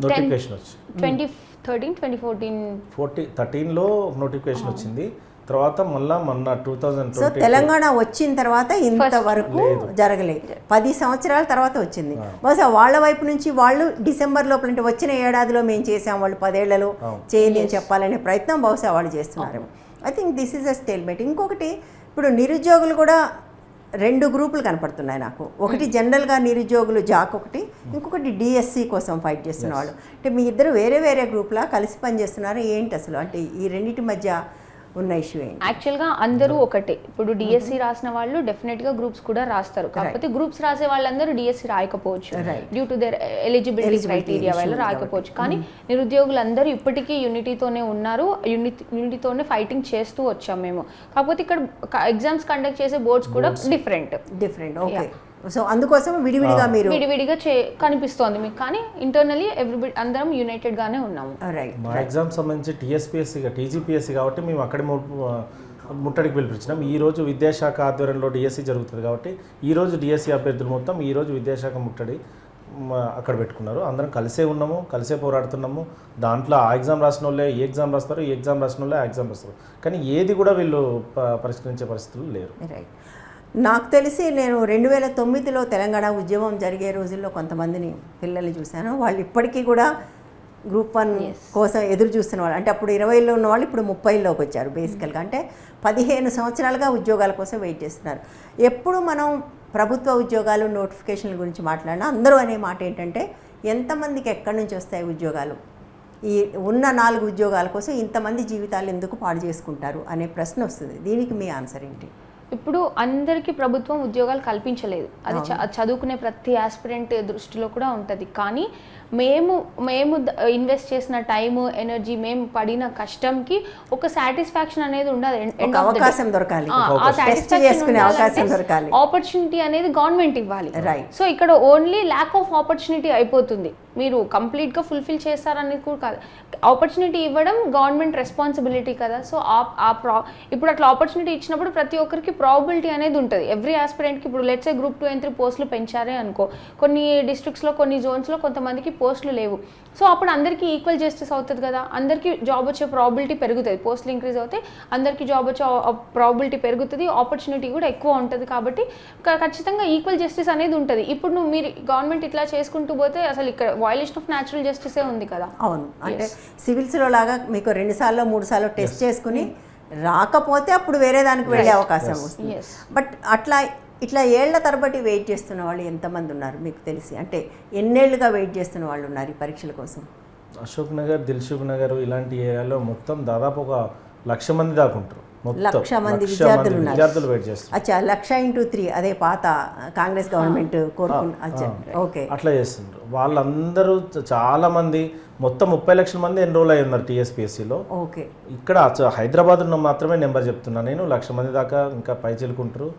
నోటిఫికేషన్ వచ్చి 2013లో నోటిఫికేషన్ వచ్చింది. తర్వాత మొన్న 2020. సో తెలంగాణ వచ్చిన తర్వాత ఇంతవరకు జరగలేదు, 10 సంవత్సరాల తర్వాత వచ్చింది. బహుశా వాళ్ళ వైపు నుంచి వాళ్ళు డిసెంబర్ లోపల, అంటే వచ్చిన ఏడాదిలో మేము చేసాం, వాళ్ళు 10 ఏళ్లలో చేయండి అని చెప్పాలనే ప్రయత్నం బహుశా వాళ్ళు చేస్తున్నారు. I think this is a stalemate. ఇంకొకటి, ఇప్పుడు నిరుద్యోగులు కూడా 2 గ్రూపులు కనపడుతున్నాయి నాకు. ఒకటి జనరల్గా నిరుద్యోగులు జాక్ ఒకటి, ఇంకొకటి డిఎస్సి కోసం ఫైట్ చేస్తున్న వాళ్ళు. అంటే మీ ఇద్దరు వేరే వేరే గ్రూప్లా కలిసి పనిచేస్తున్నారు ఏంటి అసలు? అంటే ఈ రెండింటి మధ్య ఉన్న ఇష్యూ ఏంటి? యాక్చువల్గా అందరూ ఒకటే. ఇప్పుడు డిఎస్సి రాసిన వాళ్ళు డెఫినెట్గా గ్రూప్స్ కూడా రాస్తారు, కాకపోతే గ్రూప్స్ రాసే వాళ్ళందరూ డిఎస్సి రాయకపోవచ్చు, due to their eligibility criteria వల్ల రాయకపోవచ్చు. కానీ నిరుద్యోగులందరూ ఇప్పటికీ యూనిటీతోనే ఉన్నారు, యూనిటీతోనే ఫైటింగ్ చేస్తూ వచ్చాం మేము. కాకపోతే ఇక్కడ ఎగ్జామ్స్ కండక్ట్ చేసే బోర్డ్స్ కూడా డిఫరెంట్. ఓకే. సో అందుకోసం విడివిడిగా మీరు కనిపిస్తోంది మీకు, కానీ ఇంటర్నల్లీ ఎవ్రీబడి అందరం యునైటెడ్ గానే ఉన్నాము. మా ఎగ్జామ్ సంబంధించి టీజీపీఎస్సీ కాబట్టి మేము అక్కడే ముట్టడికి పిలిపించినాం. ఈ రోజు విద్యాశాఖ ఆధ్వర్యంలో డిఎస్సి జరుగుతుంది కాబట్టి ఈ రోజు డిఎస్సి అభ్యర్థులు మొత్తం ఈ రోజు విద్యాశాఖ ముట్టడి అక్కడ పెట్టుకున్నారు. అందరం కలిసే ఉన్నాము, కలిసే పోరాడుతున్నాము. దాంట్లో ఆ ఎగ్జామ్ రాసిన వాళ్ళే ఈ ఎగ్జామ్ రాస్తారు, ఈ ఎగ్జామ్ రాసిన వాళ్ళే ఆ ఎగ్జామ్ రాస్తారు. కానీ ఏది కూడా వీళ్ళు పరిష్కరించే పరిస్థితులు లేరు. రైట్. నాకు తెలిసి నేను 2009లో తెలంగాణ ఉద్యమం జరిగే రోజుల్లో కొంతమందిని పిల్లల్ని చూశాను. వాళ్ళు ఇప్పటికీ కూడా గ్రూప్ 1 కోసం ఎదురు చూస్తున్న వాళ్ళు. అంటే అప్పుడు 20లో ఉన్న వాళ్ళు ఇప్పుడు 30లోకి వచ్చారు బేసికల్గా. అంటే 15 సంవత్సరాలుగా ఉద్యోగాల కోసం వెయిట్ చేస్తున్నారు. ఎప్పుడు మనం ప్రభుత్వ ఉద్యోగాలు నోటిఫికేషన్ల గురించి మాట్లాడినా అందరూ అనే మాట ఏంటంటే, ఎంతమందికి ఎక్కడి నుంచి వస్తాయి ఉద్యోగాలు, ఈ ఉన్న 4 ఉద్యోగాల కోసం ఇంతమంది జీవితాలు ఎందుకు పాడు చేసుకుంటారు అనే ప్రశ్న వస్తుంది. దీనికి మీ ఆన్సర్ ఏంటి? ఇప్పుడు అందరికీ ప్రభుత్వం ఉద్యోగాలు కల్పించలేదు, అది చదువుకునే ప్రతి ఆస్పిరెంట్ దృష్టిలో కూడా ఉంటుంది. కానీ మేము ఇన్వెస్ట్ చేసిన టైము, ఎనర్జీ, మేము పడిన కష్టంకి ఒక సాటిస్ఫాక్షన్ అనేది ఉండదు. అవకాశం దొరకాలి, ఆపర్చునిటీ అనేది గవర్నమెంట్ ఇవ్వాలి. సో ఇక్కడ ఓన్లీ ల్యాక్ ఆఫ్ ఆపర్చునిటీ అయిపోతుంది. మీరు కంప్లీట్గా ఫుల్ఫిల్ చేస్తారనేది కూడా కాదు, ఆపర్చునిటీ ఇవ్వడం గవర్నమెంట్ రెస్పాన్సిబిలిటీ కదా. సో ఇప్పుడు అట్లా ఆపర్చునిటీ ఇచ్చినప్పుడు ప్రతి ఒక్కరికి ప్రాబిలిటీ అనేది ఉంటుంది. ఎవ్రీ ఆస్పిరెంట్కి ఇప్పుడు లెట్స్ ఏ గ్రూప్ 2 and 3 పోస్టులు పెంచారే అనుకో, కొన్ని డిస్ట్రిక్ట్స్లో కొన్ని జోన్స్లో కొంతమందికి పోస్టులు లేవు. సో అప్పుడు అందరికీ ఈక్వల్ జస్టిస్ అవుతుంది కదా, అందరికీ జాబ్ వచ్చే ప్రాబిలిటీ పెరుగుతుంది. పోస్టులు ఇంక్రీజ్ అవుతే అందరికీ జాబ్ వచ్చే ప్రాబిలిటీ పెరుగుతుంది, ఆపర్చునిటీ కూడా ఎక్కువ ఉంటుంది. కాబట్టి ఖచ్చితంగా ఈక్వల్ జస్టిస్ అనేది ఉంటుంది. ఇప్పుడు మీరు గవర్నమెంట్ ఇట్లా చేసుకుంటూ పోతే అసలు ఇక్కడ వయలేషన్ ఆఫ్ న్యాచురల్ జస్టిసే ఉంది కదా. అవును, అంటే సివిల్స్లో లాగా మీకు 2 సార్లు 3 సార్లు టెస్ట్ చేసుకుని రాకపోతే అప్పుడు వేరే దానికి వెళ్ళే అవకాశం వస్తుంది. బట్ ఇట్లా ఏళ్ల తరబడి వెయిట్ చేస్తున్న వాళ్ళు ఎంతమంది ఉన్నారు మీకు తెలిసి? అంటే ఎన్నేళ్లుగా వెయిట్ చేస్తున్న వాళ్ళు ఉన్నారు ఈ పరీక్షల కోసం? అశోక్ నగర్, దిల్సుఖ్ నగర్ ఇలాంటి ఏరియాలో మొత్తం దాదాపు 1,00,000 మంది దాకా ఉంటారు. 1,00,000 మంది విద్యార్థులు వెయిట్ చేస్తారు. అచ్చా, 1,00,000 × 3 అదే పాత కాంగ్రెస్ గవర్నమెంట్ ఓకే, అట్లా చేస్తున్నారు. వాళ్ళందరూ చాలా మంది, మొత్తం 30 లక్షల మంది ఎన్రోల్ అయి ఉన్నారు టీఎస్పీఎస్సీలో. ఓకే, ఇక్కడ హైదరాబాద్లో మాత్రమే నెంబర్ చెప్తున్నాను నేను, 1,00,000 మంది దాకా ఇంకా పై చెలుకుంటారు.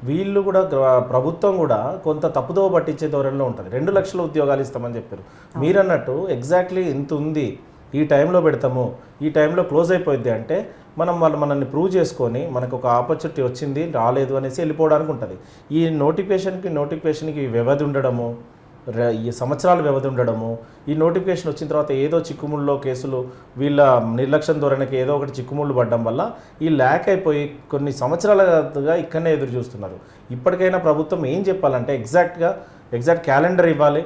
వీళ్ళు కూడా ప్రభుత్వం కూడా కొంత తప్పుదోవ పట్టించే ధోరణిలో ఉంటుంది. 2 లక్షల ఉద్యోగాలు ఇస్తామని చెప్పారు. మీరు అన్నట్టు ఎగ్జాక్ట్లీ ఇంత ఉంది, ఈ టైంలో పెడతాము, ఈ టైంలో క్లోజ్ అయిపోద్ది అంటే వాళ్ళు మనల్ని ప్రూవ్ చేసుకొని మనకు ఒక ఆపర్చునిటీ వచ్చింది రాలేదు అనేసి వెళ్ళిపోవడానికి ఉంటుంది. ఈ నోటిఫికేషన్కి వ్యవధి ఉండడము, ఈ సంవత్సరాల వ్యవధి ఉండడము, ఈ నోటిఫికేషన్ వచ్చిన తర్వాత ఏదో చిక్కుముళ్ళలో కేసులు వీళ్ళ నిర్లక్ష్యం ధోరణికి ఏదో ఒకటి చిక్కుముళ్ళు పడడం వల్ల ఈ ల్యాక్ అయిపోయి కొన్ని సంవత్సరాలుగా ఇక్కడనే ఎదురు చూస్తున్నారు. ఇప్పటికైనా ప్రభుత్వం ఏం చెప్పాలంటే ఎగ్జాక్ట్ క్యాలెండర్ ఇవ్వాలి,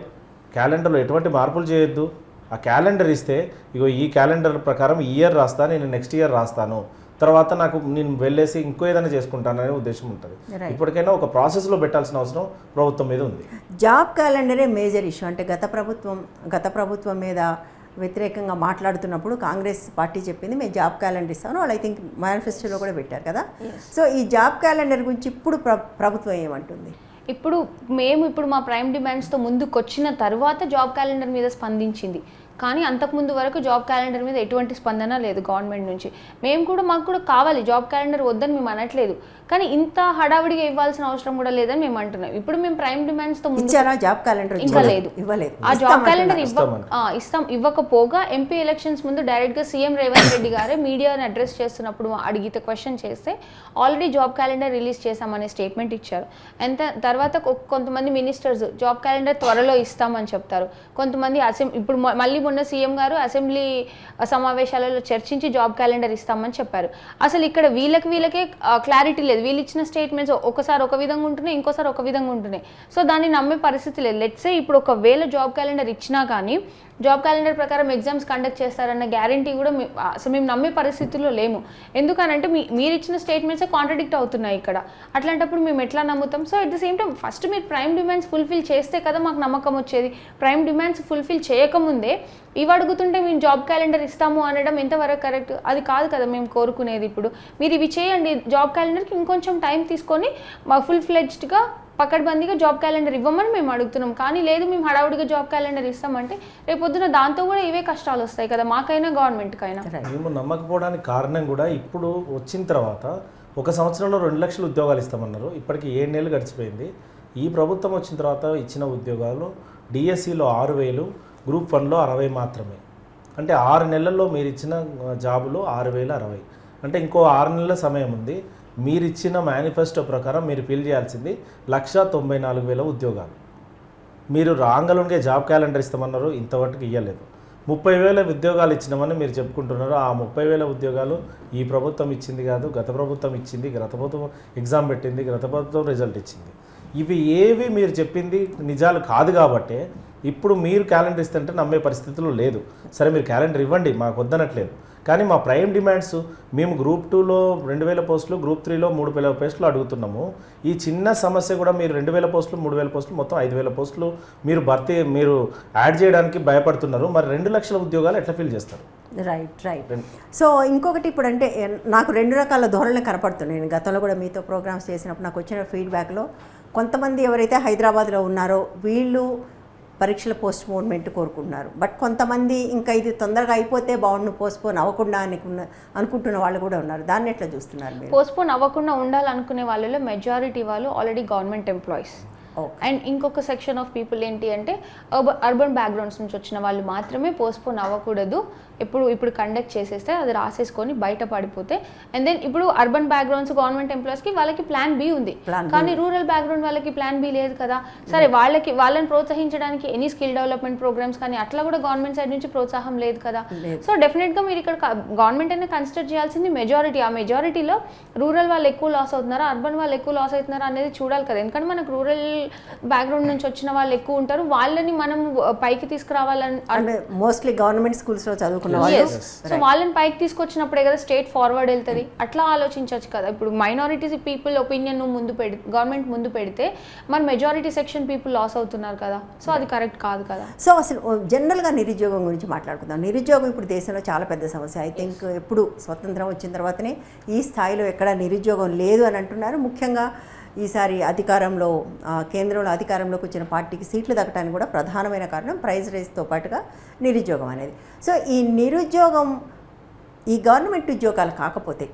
క్యాలెండర్లో ఎటువంటి మార్పులు చేయొద్దు. ఆ క్యాలెండర్ ఇస్తే ఇగో ఈ క్యాలెండర్ ప్రకారం ఈ ఇయర్ రాస్తా, నేను నెక్స్ట్ ఇయర్ రాస్తాను, తర్వాత నేను వెళ్ళేసి ఇంకో ఏదైనా చేసుకుంటాననే ఉద్దేశం ఉంటుంది. ఇప్పటికైనా ఒక ప్రాసెస్లో పెట్టాల్సిన అవసరం ప్రభుత్వం మీద ఉంది. జాబ్ క్యాలెండరే మేజర్ ఇష్యూ. అంటే గత ప్రభుత్వం మీద వ్యతిరేకంగా మాట్లాడుతున్నప్పుడు కాంగ్రెస్ పార్టీ చెప్పింది మేము జాబ్ క్యాలెండర్ ఇస్తాను, వాళ్ళు ఐ థింక్ మేనిఫెస్టోలో కూడా పెట్టారు కదా. సో ఈ జాబ్ క్యాలెండర్ గురించి ఇప్పుడు ప్రభుత్వం ఏమంటుంది? ఇప్పుడు మా ప్రైమ్ డిమాండ్స్తో ముందుకు వచ్చిన తర్వాత జాబ్ క్యాలెండర్ మీద స్పందించింది. కానీ అంతకుముందు వరకు జాబ్ క్యాలెండర్ మీద ఎటువంటి స్పందన లేదు గవర్నమెంట్ నుంచి. మాకు కూడా కావాలి జాబ్ క్యాలెండర్, వద్దని మేము అనట్లేదు, కానీ ఇంత హడావిడిగా ఇవ్వాల్సిన అవసరం కూడా లేదని మేము అంటున్నాం. ఇప్పుడు మేము ప్రైమ్ డిమాండ్స్తో జాబ్ క్యాలెండర్ ఇంకా లేదు, ఆ జాబ్ క్యాలెండర్ ఇవ్వకపోగా ఎంపీ ఎలక్షన్స్ ముందు డైరెక్ట్గా సీఎం రేవంత్ రెడ్డి గారే మీడియాని అడ్రస్ చేస్తున్నప్పుడు అడిగితే క్వశ్చన్ చేస్తే ఆల్రెడీ జాబ్ క్యాలెండర్ రిలీజ్ చేశామనే స్టేట్మెంట్ ఇచ్చారు. తర్వాత కొంతమంది మినిస్టర్స్ జాబ్ క్యాలెండర్ త్వరలో ఇస్తామని చెప్తారు. కొంతమంది ఇప్పుడు మళ్ళీ మొన్న సీఎం గారు అసెంబ్లీ సమావేశాలలో చర్చించి జాబ్ క్యాలెండర్ ఇస్తామని చెప్పారు. అసలు ఇక్కడ వీళ్ళకే క్లారిటీ లేదు. వీళ్ళు ఇచ్చిన స్టేట్మెంట్స్ ఒకసారి ఒక విధంగా ఉంటున్నాయి, ఇంకోసారి ఒక విధంగా ఉంటున్నాయి. సో దాన్ని నమ్మే పరిస్థితి లేదు. లెట్సే ఇప్పుడు ఒకవేళ జాబ్ క్యాలెండర్ ఇచ్చినా కానీ జాబ్ క్యాలెండర్ ప్రకారం ఎగ్జామ్స్ కండక్ట్ చేస్తారన్న గ్యారంటీ కూడా అసలు మేము నమ్మే పరిస్థితుల్లో లేము. ఎందుకనంటే మీరు ఇచ్చిన స్టేట్మెంట్సే కాంట్రడిక్ట్ అవుతున్నాయి ఇక్కడ. అట్లాంటప్పుడు మేము ఎట్లా నమ్ముతాం? So at the same time first మీరు ప్రైమ్ డిమాండ్స్ ఫుల్ఫిల్ చేస్తే కదా మాకు నమ్మకం వచ్చేది. ప్రైమ్ డిమాండ్స్ ఫుల్ఫిల్ చేయకముందే ఇవి అడుగుతుంటే మేము జాబ్ క్యాలెండర్ ఇస్తాము అనడం ఎంతవరకు కరెక్ట్? అది కాదు కదా మేము కోరుకునేది. ఇప్పుడు మీరు ఇవి చేయండి, జాబ్ క్యాలెండర్కి ఇంకొంచెం టైం తీసుకొని ఫుల్ ఫ్లెడ్జ్డ్గా పకడ్బందీగా జాబ్ క్యాలెండర్ ఇవ్వమని మేము అడుగుతున్నాం. కానీ లేదు మేము హడావుడిగా జాబ్ క్యాలెండర్ ఇస్తామంటే రేపొద్దున దాంతో కూడా ఇవే కష్టాలు వస్తాయి కదా మాకైనా గవర్నమెంట్కైనా. మేము నమ్మకపోవడానికి కారణం కూడా ఇప్పుడు వచ్చిన తర్వాత 1 సంవత్సరంలో 2 లక్షల ఉద్యోగాలు ఇస్తామన్నారు. ఇప్పటికి 7 నెలలు గడిచిపోయింది. ఈ ప్రభుత్వం వచ్చిన తర్వాత ఇచ్చిన ఉద్యోగాలు డిఎస్సిలో 6,000, గ్రూప్ 1లో 60 మాత్రమే. అంటే 6 నెలల్లో మీరు ఇచ్చిన జాబులు 6,060. అంటే ఇంకో 6 నెలల సమయం ఉంది. మీరు ఇచ్చిన మేనిఫెస్టో ప్రకారం మీరు ఫిల్ చేయాల్సింది 1,94,000 ఉద్యోగాలు. మీరు రాంగలోనే జాబ్ క్యాలెండర్ ఇస్తామన్నారు, ఇంతవరకు ఇవ్వలేదు. 30,000 ఉద్యోగాలు ఇచ్చినామని మీరు చెప్పుకుంటున్నారు. ఆ 30,000 ఉద్యోగాలు ఈ ప్రభుత్వం ఇచ్చింది కాదు, గత ప్రభుత్వం ఇచ్చింది. గత ప్రభుత్వం ఎగ్జామ్ పెట్టింది, గత ప్రభుత్వం రిజల్ట్ ఇచ్చింది. ఇవి ఏవి మీరు చెప్పింది నిజాలు కాదు కాబట్టి ఇప్పుడు మీరు క్యాలెండర్ ఇస్తుంటే నమ్మే పరిస్థితులు లేదు. సరే మీరు క్యాలెండర్ ఇవ్వండి, మాకు వద్దనట్లేదు. కానీ మా ప్రైమ్ డిమాండ్స్ మేము గ్రూప్ 2లో 2,000 పోస్టులు, గ్రూప్ 3లో 3,000 పోస్టులు అడుగుతున్నాము. ఈ చిన్న సమస్య కూడా మీరు 2,000 పోస్టులు, 3,000 పోస్టులు, మొత్తం 5,000 పోస్టులు మీరు యాడ్ చేయడానికి భయపడుతున్నారు. మరి 2 లక్షల ఉద్యోగాలు ఎట్లా ఫిల్ చేస్తారు? రైట్. సో ఇంకొకటి ఇప్పుడు అంటే నాకు 2 రకాల ధోరణులు కనపడుతున్నాయి. నేను గతంలో కూడా మీతో ప్రోగ్రామ్స్ చేసినప్పుడు నాకు వచ్చిన ఫీడ్బ్యాక్లో కొంతమంది ఎవరైతే హైదరాబాద్లో ఉన్నారో వీళ్ళు పరీక్షల పోస్ట్పోన్మెంట్ కోరుకుంటున్నారు. బట్ కొంతమంది ఇంకా ఇది తొందరగా అయిపోతే బాగుండు, పోస్ట్పోన్ అవ్వకుండా అనుకుంటున్న వాళ్ళు కూడా ఉన్నారు. దాన్ని ఎట్లా చూస్తున్నారు మీరు? పోస్ట్పోన్ అవ్వకుండా ఉండాలనుకునే వాళ్ళలో మెజారిటీ వాళ్ళు ఆల్రెడీ గవర్నమెంట్ ఎంప్లాయీస్. అండ్ ఇంకొక సెక్షన్ ఆఫ్ పీపుల్ ఏంటి అంటే అర్బన్ బ్యాక్గ్రౌండ్స్ నుంచి వచ్చిన వాళ్ళు మాత్రమే పోస్ట్పోన్ అవ్వకూడదు. ఇప్పుడు కండక్ట్ చేసేస్తే అది రాసేసుకొని బయట పడిపోతే, అండ్ దెన్ ఇప్పుడు అర్బన్ బ్యాక్గ్రౌండ్స్ గవర్నమెంట్ ఎంప్లాయీస్కి వాళ్ళకి ప్లాన్ బి ఉంది, కానీ రూరల్ బ్యాక్గ్రౌండ్ వాళ్ళకి ప్లాన్ బి లేదు కదా. సరే వాళ్ళని ప్రోత్సహించడానికి ఎనీ స్కిల్ డెవలప్మెంట్ ప్రోగ్రామ్స్ కానీ అట్లా కూడా గవర్నమెంట్ సైడ్ నుంచి ప్రోత్సాహం లేదు కదా. సో డెఫినెట్గా మీరు ఇక్కడ గవర్నమెంట్ అయినా కన్సిడర్ చేయాల్సింది మెజారిటీ. ఆ మెజారిటీలో రూరల్ వాళ్ళు ఎక్కువ లాస్ అవుతున్నారా, అర్బన్ వాళ్ళు ఎక్కువ లాస్ అవుతున్నారా అనేది చూడాలి కదా. ఎందుకంటే మనకు రూరల్ బ్యాక్గ్రౌండ్ నుంచి వచ్చిన వాళ్ళు ఎక్కువ ఉంటారు, వాళ్ళని మనం పైకి తీసుకురావాలని అంటే మోస్ట్లీ గవర్నమెంట్ స్కూల్స్లో చదువుకున్న సో వాళ్ళని పైకి తీసుకొచ్చినప్పుడే కదా స్టేట్ ఫార్వర్డ్ వెళ్తుంది. అట్లా ఆలోచించవచ్చు కదా. ఇప్పుడు మైనారిటీస్ పీపుల్ ఒపీనియన్ గవర్నమెంట్ ముందు పెడితే మన మెజారిటీ సెక్షన్ పీపుల్ లాస్ అవుతున్నారు కదా. సో అది కరెక్ట్ కాదు కదా. సో అసలు జనరల్గా నిరుద్యోగం గురించి మాట్లాడుకుందాం. నిరుద్యోగం ఇప్పుడు దేశంలో చాలా పెద్ద సమస్య. ఐ థింక్ ఎప్పుడు స్వతంత్రం వచ్చిన తర్వాతనే ఈ స్థాయిలో ఎక్కడ నిరుద్యోగం లేదు అని అంటున్నారు. ముఖ్యంగా ఈసారి కేంద్రంలో అధికారంలోకి వచ్చిన పార్టీకి సీట్లు దక్కడానికి కూడా ప్రధానమైన కారణం ప్రైజ్ రేస్తో పాటుగా నిరుద్యోగం అనేది. సో ఈ నిరుద్యోగం ఈ గవర్నమెంట్ ఉద్యోగాలు కాకపోతే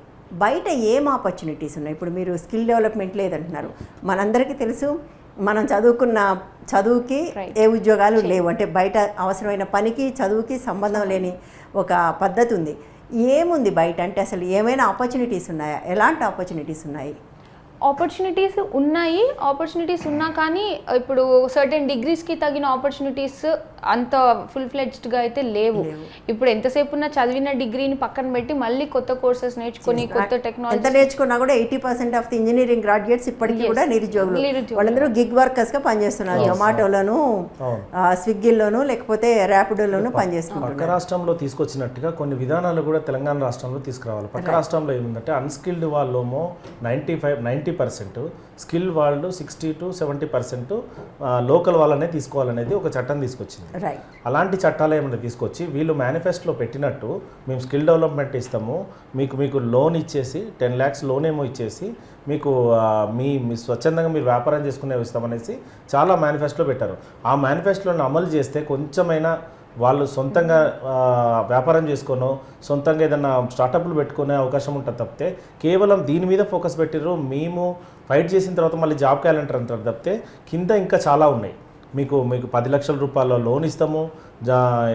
బయట ఏం ఆపర్చునిటీస్ ఉన్నాయి? ఇప్పుడు మీరు స్కిల్ డెవలప్మెంట్ లేదంటున్నారు. మనందరికీ తెలుసు, మనం చదువుకున్న చదువుకి ఏ ఉద్యోగాలు లేవు. అంటే బయట అవసరమైన పనికి చదువుకి సంబంధం లేని ఒక పద్ధతి ఉంది. ఏముంది బయట? అంటే అసలు ఏమైనా ఆపర్చునిటీస్ ఉన్నాయా? ఎలాంటి ఆపర్చునిటీస్ ఉన్నాయి? ఆపర్చునిటీస్ ఉన్నా కానీ ఇప్పుడు సర్టెన్ డిగ్రీస్కి తగిన ఆపర్చునిటీస్ అంత ఫుల్ ఫ్లెడ్జ్డ్గా అయితే లేవు. ఇప్పుడు ఎంతసేపు ఉన్న చదివిన డిగ్రీని పక్కన పెట్టి మళ్ళీ కొత్త కోర్సెస్ నేర్చుకొని కొత్త టెక్నాలజీ ఎంత నేర్చుకున్నా కూడా 80% ఆఫ్ ది ఇంజనీరింగ్ గ్రాడ్యుయేట్స్ ఇప్పటికీ కూడా నిరుద్యోగులు. వాళ్ళందరూ గిగ్ వర్కర్స్గా పనిచేస్తున్నారు. జొమాటోలోను, స్విగ్గీలోను, లేకపోతే ర్యాపిడోలోను పనిచేస్తున్నారు. పక్క రాష్ట్రంలో తీసుకొచ్చినట్టుగా కొన్ని విధానాలు కూడా తెలంగాణ రాష్ట్రంలో తీసుకురావాలి. పక్క రాష్ట్రంలో ఏముందంటే అన్స్కిల్డ్ వాళ్ళేమో 90% స్కిల్ వాళ్ళు 60 to 70% లోకల్ వాళ్ళనే తీసుకోవాలనేది ఒక చట్టం తీసుకొచ్చింది. అలాంటి చట్టాలు ఏమైనా తీసుకొచ్చి వీళ్ళు మేనిఫెస్టోలో పెట్టినట్టు మేము స్కిల్ డెవలప్మెంట్ ఇస్తాము, మీకు లోన్ ఇచ్చేసి 10 lakhs లోన్ ఏమో ఇచ్చేసి మీకు మీ స్వచ్ఛందంగా మీరు వ్యాపారం చేసుకునే ఇస్తామనేసి చాలా మేనిఫెస్టోలో పెట్టారు. ఆ మేనిఫెస్టోని అమలు చేస్తే కొంచెమైనా వాళ్ళు సొంతంగా వ్యాపారం చేసుకోనో సొంతంగా ఏదైనా స్టార్టప్లు పెట్టుకునే అవకాశం ఉంటుంది తప్పితే కేవలం దీని మీద ఫోకస్ పెట్టిర్రు. మేము ఫైట్ చేసిన తర్వాత మళ్ళీ జాబ్ క్యాలెండర్ అంటారు తప్పితే కింద ఇంకా చాలా ఉన్నాయి. మీకు 10 లక్షల రూపాయల లోన్ ఇస్తాము,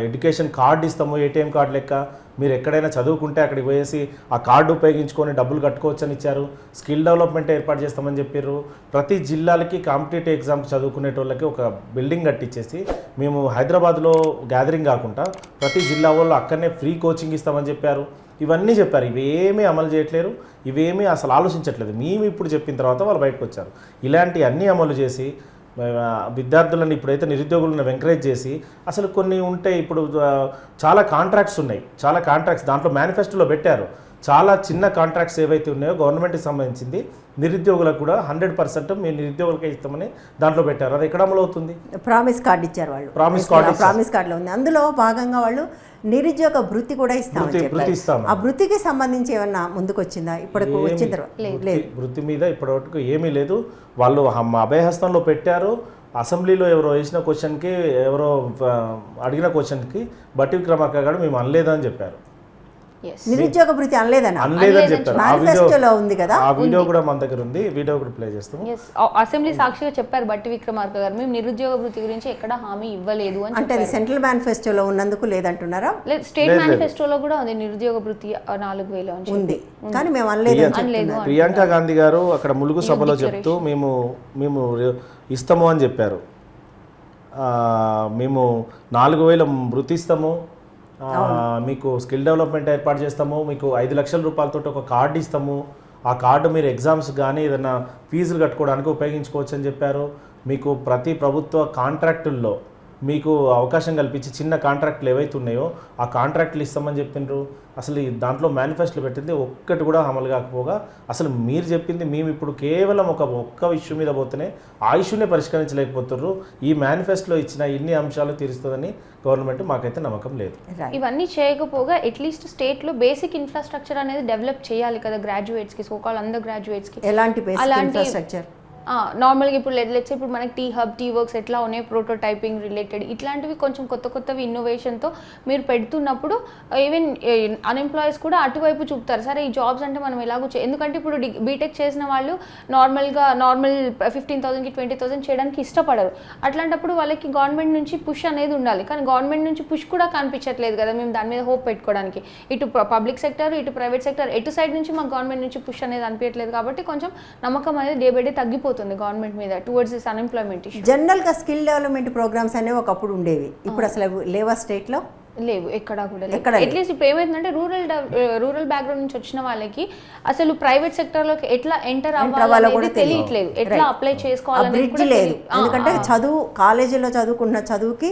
ఎడ్యుకేషన్ కార్డు ఇస్తాము, ఏటీఎం కార్డు లెక్క. మీరు ఎక్కడైనా చదువుకుంటే అక్కడికి పోయేసి ఆ కార్డు ఉపయోగించుకొని డబ్బులు కట్టుకోవచ్చు అని ఇచ్చారు. స్కిల్ డెవలప్మెంట్ ఏర్పాటు చేస్తామని చెప్పారు. ప్రతి జిల్లాలకి కాంపిటేటివ్ ఎగ్జామ్స్ చదువుకునేటోళ్ళకి ఒక బిల్డింగ్ కట్టించేసి మేము హైదరాబాద్లో గ్యాదరింగ్ కాకుండా ప్రతి జిల్లా వాళ్ళు అక్కడనే ఫ్రీ కోచింగ్ ఇస్తామని చెప్పారు. ఇవన్నీ చెప్పారు. ఇవేమీ అమలు చేయట్లేరు, ఇవేమీ అసలు ఆలోచించట్లేదు. మేము ఇప్పుడు చెప్పిన తర్వాత వాళ్ళు బయటకు వచ్చారు. ఇలాంటి అన్నీ అమలు చేసి విద్యార్థులను ఇప్పుడైతే నిరుద్యోగులను ఎంకరేజ్ చేసి అసలు కొన్ని ఉంటాయి. ఇప్పుడు చాలా కాంట్రాక్ట్స్ ఉన్నాయి, దాంట్లో మేనిఫెస్టోలో పెట్టారు. చాలా చిన్న కాంట్రాక్ట్స్ ఏవైతే ఉన్నాయో గవర్నమెంట్కి సంబంధించింది నిరుద్యోగులకు కూడా 100% మీరు నిరుద్యోగులకే ఇస్తామని దాంట్లో పెట్టారు. అది ఎక్కడ అమలు అవుతుంది? ప్రామిస్ కార్డు ఇచ్చారు వాళ్ళు. ప్రామిస్ కార్డులో ఉంది. అందులో భాగంగా వాళ్ళు నిరుద్యోగ భృతి కూడా ఇస్తాము. ఆ భృతికి సంబంధించి ఏమన్నా ముందుకు వచ్చిందా? ఇప్పటికి వచ్చిన తర్వాత భృతి మీద ఇప్పటివరకు ఏమీ లేదు. వాళ్ళు అభయహస్తంలో పెట్టారు. అసెంబ్లీలో ఎవరో వేసిన క్వశ్చన్కి అడిగిన క్వశ్చన్కి బట్టి విక్రమార్క గారు మేము అనలేదని చెప్పారు. నిరుద్యోగ భృతి అనలేదని చెప్పారు. మేనిఫెస్టోలో ఉంది కదా, ఆ వీడియో కూడా మన దగ్గర ఉంది. వీడియో కూడా ప్లే చేస్తాము. అసెంబ్లీ సాక్షిగా చెప్పారు బట్టి విక్రమార్క గారు, మేము నిరుద్యోగ భృతి గురించి ఎక్కడ హామీ ఇవ్వలేదు అని. అంటే అది సెంట్రల్ మేనిఫెస్టోలో ఉన్నందుకు లేదంటున్నారా? లేదు, స్టేట్ మేనిఫెస్టోలో కూడా ఉంది నిరుద్యోగ భృతి 4,000 ఉంది, కానీ మేము అనలేదు. ప్రియాంక గాంధీ గారు అక్కడ ములుగు సభలో చెప్తూ మేము ఇస్తాము అని చెప్పారు. మేము 4,000 భృతి ఇస్తాము, మీకు స్కిల్ డెవలప్మెంట్ ఏర్పాటు చేస్తాము, మీకు 5 లక్షల రూపాయలతో ఒక కార్డు ఇస్తాము, ఆ కార్డు మీరు ఎగ్జామ్స్ కానీ ఏదైనా ఫీజులు కట్టుకోవడానికి ఉపయోగించుకోవచ్చు అని చెప్పారు. మీకు ప్రతి ప్రభుత్వ కాంట్రాక్టుల్లో మీకు అవకాశం కల్పించి చిన్న కాంట్రాక్ట్లు ఏవైతే ఉన్నాయో ఆ కాంట్రాక్ట్లు ఇస్తామని చెప్పిండ్రు. అసలు దాంట్లో మేనిఫెస్టోలో పెట్టింది ఒక్కటి కూడా అమలు కాకపోగా అసలు మీరు చెప్పింది మేము ఇప్పుడు కేవలం ఒక్క ఇష్యూ మీద పోతేనే ఆ ఇష్యూనే పరిష్కరించలేకపోతున్నారు. ఈ మేనిఫెస్టోలో ఇచ్చిన ఇన్ని అంశాలు తీరుస్తుందని గవర్నమెంట్ మాకైతే నమ్మకం లేదు. ఇవన్నీ చేయకపోగా అట్లీస్ట్ స్టేట్లో బేసిక్ ఇన్ఫ్రాస్ట్రక్చర్ అనేది డెవలప్ చేయాలి కదా గ్రాడ్యుయేట్స్కి, సోకాల్ అండర్ గ్రాడ్యుయేట్స్కి. ఎలాంటి బేసిక్ ఇన్ఫ్రాస్ట్రక్చర్? నార్మల్గా ఇప్పుడు లెట్స్ ఇప్పుడు మనకి టీ హబ్, టీ వర్క్స్ ఎట్లా ఉన్నాయి, ప్రోటోటైపింగ్ రిలేటెడ్ ఇట్లాంటివి కొంచెం కొత్తవి ఇన్నోవేషన్తో మీరు పెడుతున్నప్పుడు ఈవెన్ అన్ఎంప్లాయీస్ కూడా అటువైపు చూపుతారు. సరే ఈ జాబ్స్ అంటే మనం ఎలాగో ఎందుకంటే ఇప్పుడు బీటెక్ చేసిన వాళ్ళు నార్మల్ 15,000కి 20,000 చేయడానికి ఇష్టపడరు. అట్లాంటప్పుడు వాళ్ళకి గవర్నమెంట్ నుంచి పుష్ అనేది ఉండాలి. కానీ గవర్నమెంట్ నుంచి పుష్ కూడా కనిపించట్లేదు కదా మేము దాని మీద హోప్ పెట్టుకోవడానికి. ఇటు పబ్లిక్ సెక్టర్, ఇటు ప్రైవేట్ సెక్టర్, ఎటు సైడ్ నుంచి మాకు గవర్నమెంట్ నుంచి పుష్ అనేది అనిపించట్లేదు. కాబట్టి కొంచెం నమ్మకం అనేది డే బై డే తగ్గిపోతుంది గవర్నమెంట్ మీద టువర్డ్స్ దిస్ అన్ఎంప్లాయ్మెంట్ ఇష్యూ. జనరల్గా స్కిల్ డెవలప్మెంట్ ప్రోగ్రామ్స్ అనేవి ఒకప్పుడు ఉండేవి, ఇప్పుడు అసలు లేవా స్టేట్లో? లేవు, ఎక్కడా కూడా లేవు. అట్లీస్ట్ ఇప్పుడు ఏమైందంటే రూరల్ బ్యాక్గ్రౌండ్ నుంచి వచ్చిన వాళ్ళకి అసలు ప్రైవేట్ సెక్టర్లోకి ఎట్లా ఎంటర్ అవ్వాలనేది తెలియట్లేదు, ఎట్లా అప్లై చేసుకోవాలనేది కూడా లేదు. ఎందుకంటే చదువు కాలేజీలో చదువుకున్న చదువుకి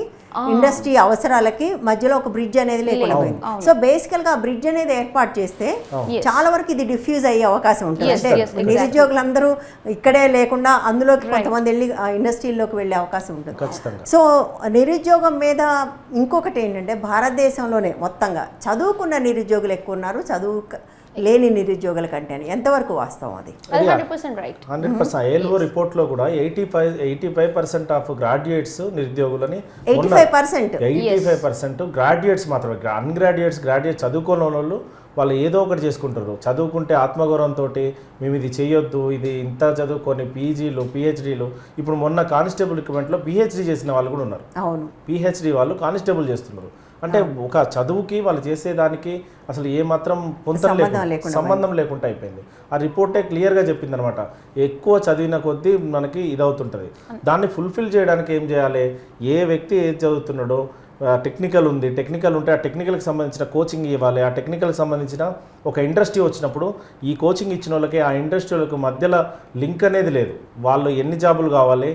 ఇండస్ట్రీ అవసరాలకి మధ్యలో ఒక బ్రిడ్జ్ అనేది లేకుండా పోయింది. సో బేసికల్ గా బ్రిడ్జ్ అనేది ఏర్పాటు చేస్తే చాలా వరకు ఇది డిఫ్యూజ్ అయ్యే అవకాశం ఉంటుంది. అంటే నిరుద్యోగులందరూ ఇక్కడే లేకుండా అందులోకి కొంతమంది వెళ్ళి ఇండస్ట్రీలోకి వెళ్ళే అవకాశం ఉంటుంది. సో నిరుద్యోగం మీద ఇంకొకటి ఏంటంటే భారతదేశంలోనే మొత్తంగా చదువుకున్న నిరుద్యోగులు ఎక్కువ ఉన్నారు, చదువు లేని నిరుద్యోగుల కంటే. అని ఎంతవరకు వాస్తవం అది? 100% ఐఎల్ఓ రిపోర్ట్ లో కూడా 85% ఆఫ్ గ్రాడ్యుయేట్స్ నిరుద్యోగులని 85% గ్రాడ్యుయేట్స్ మాత్రమే. గ్రాడ్యుయేట్స్ చదువుకోని వాళ్ళు వాళ్ళు ఏదో ఒకటి చేసుకుంటారు. చదువుకుంటే ఆత్మగౌరవంతో మేము ఇది చేయొద్దు, ఇది ఇంత చదువుకొని పీజీలు పిహెచ్డీలు. ఇప్పుడు మొన్న కానిస్టేబుల్ రిక్రూట్మెంట్లో పిహెచ్డీ చేసిన వాళ్ళు కూడా ఉన్నారు. అవును, పిహెచ్డీ వాళ్ళు కానిస్టేబుల్ చేస్తున్నారు. అంటే ఒక చదువుకి వాళ్ళు చేసేదానికి అసలు ఏమాత్రం సంబంధం లేకుండా అయిపోయింది. ఆ రిపోర్టే క్లియర్గా చెప్పింది అనమాట. ఎక్కువ చదివిన కొద్దీ మనకి ఇదవుతుంటుంది. దాన్ని ఫుల్ఫిల్ చేయడానికి ఏం చేయాలి? ఏ వ్యక్తి ఏది చదువుతున్నాడో, టెక్నికల్ ఉంటే ఆ టెక్నికల్కి సంబంధించిన కోచింగ్ ఇవ్వాలి. ఆ టెక్నికల్కి సంబంధించిన ఒక ఇండస్ట్రీ వచ్చినప్పుడు ఈ కోచింగ్ ఇచ్చిన వాళ్ళకి ఆ ఇండస్ట్రీ వాళ్ళకి మధ్యలో లింక్ అనేది లేదు. వాళ్ళు ఎన్ని జాబులు కావాలి,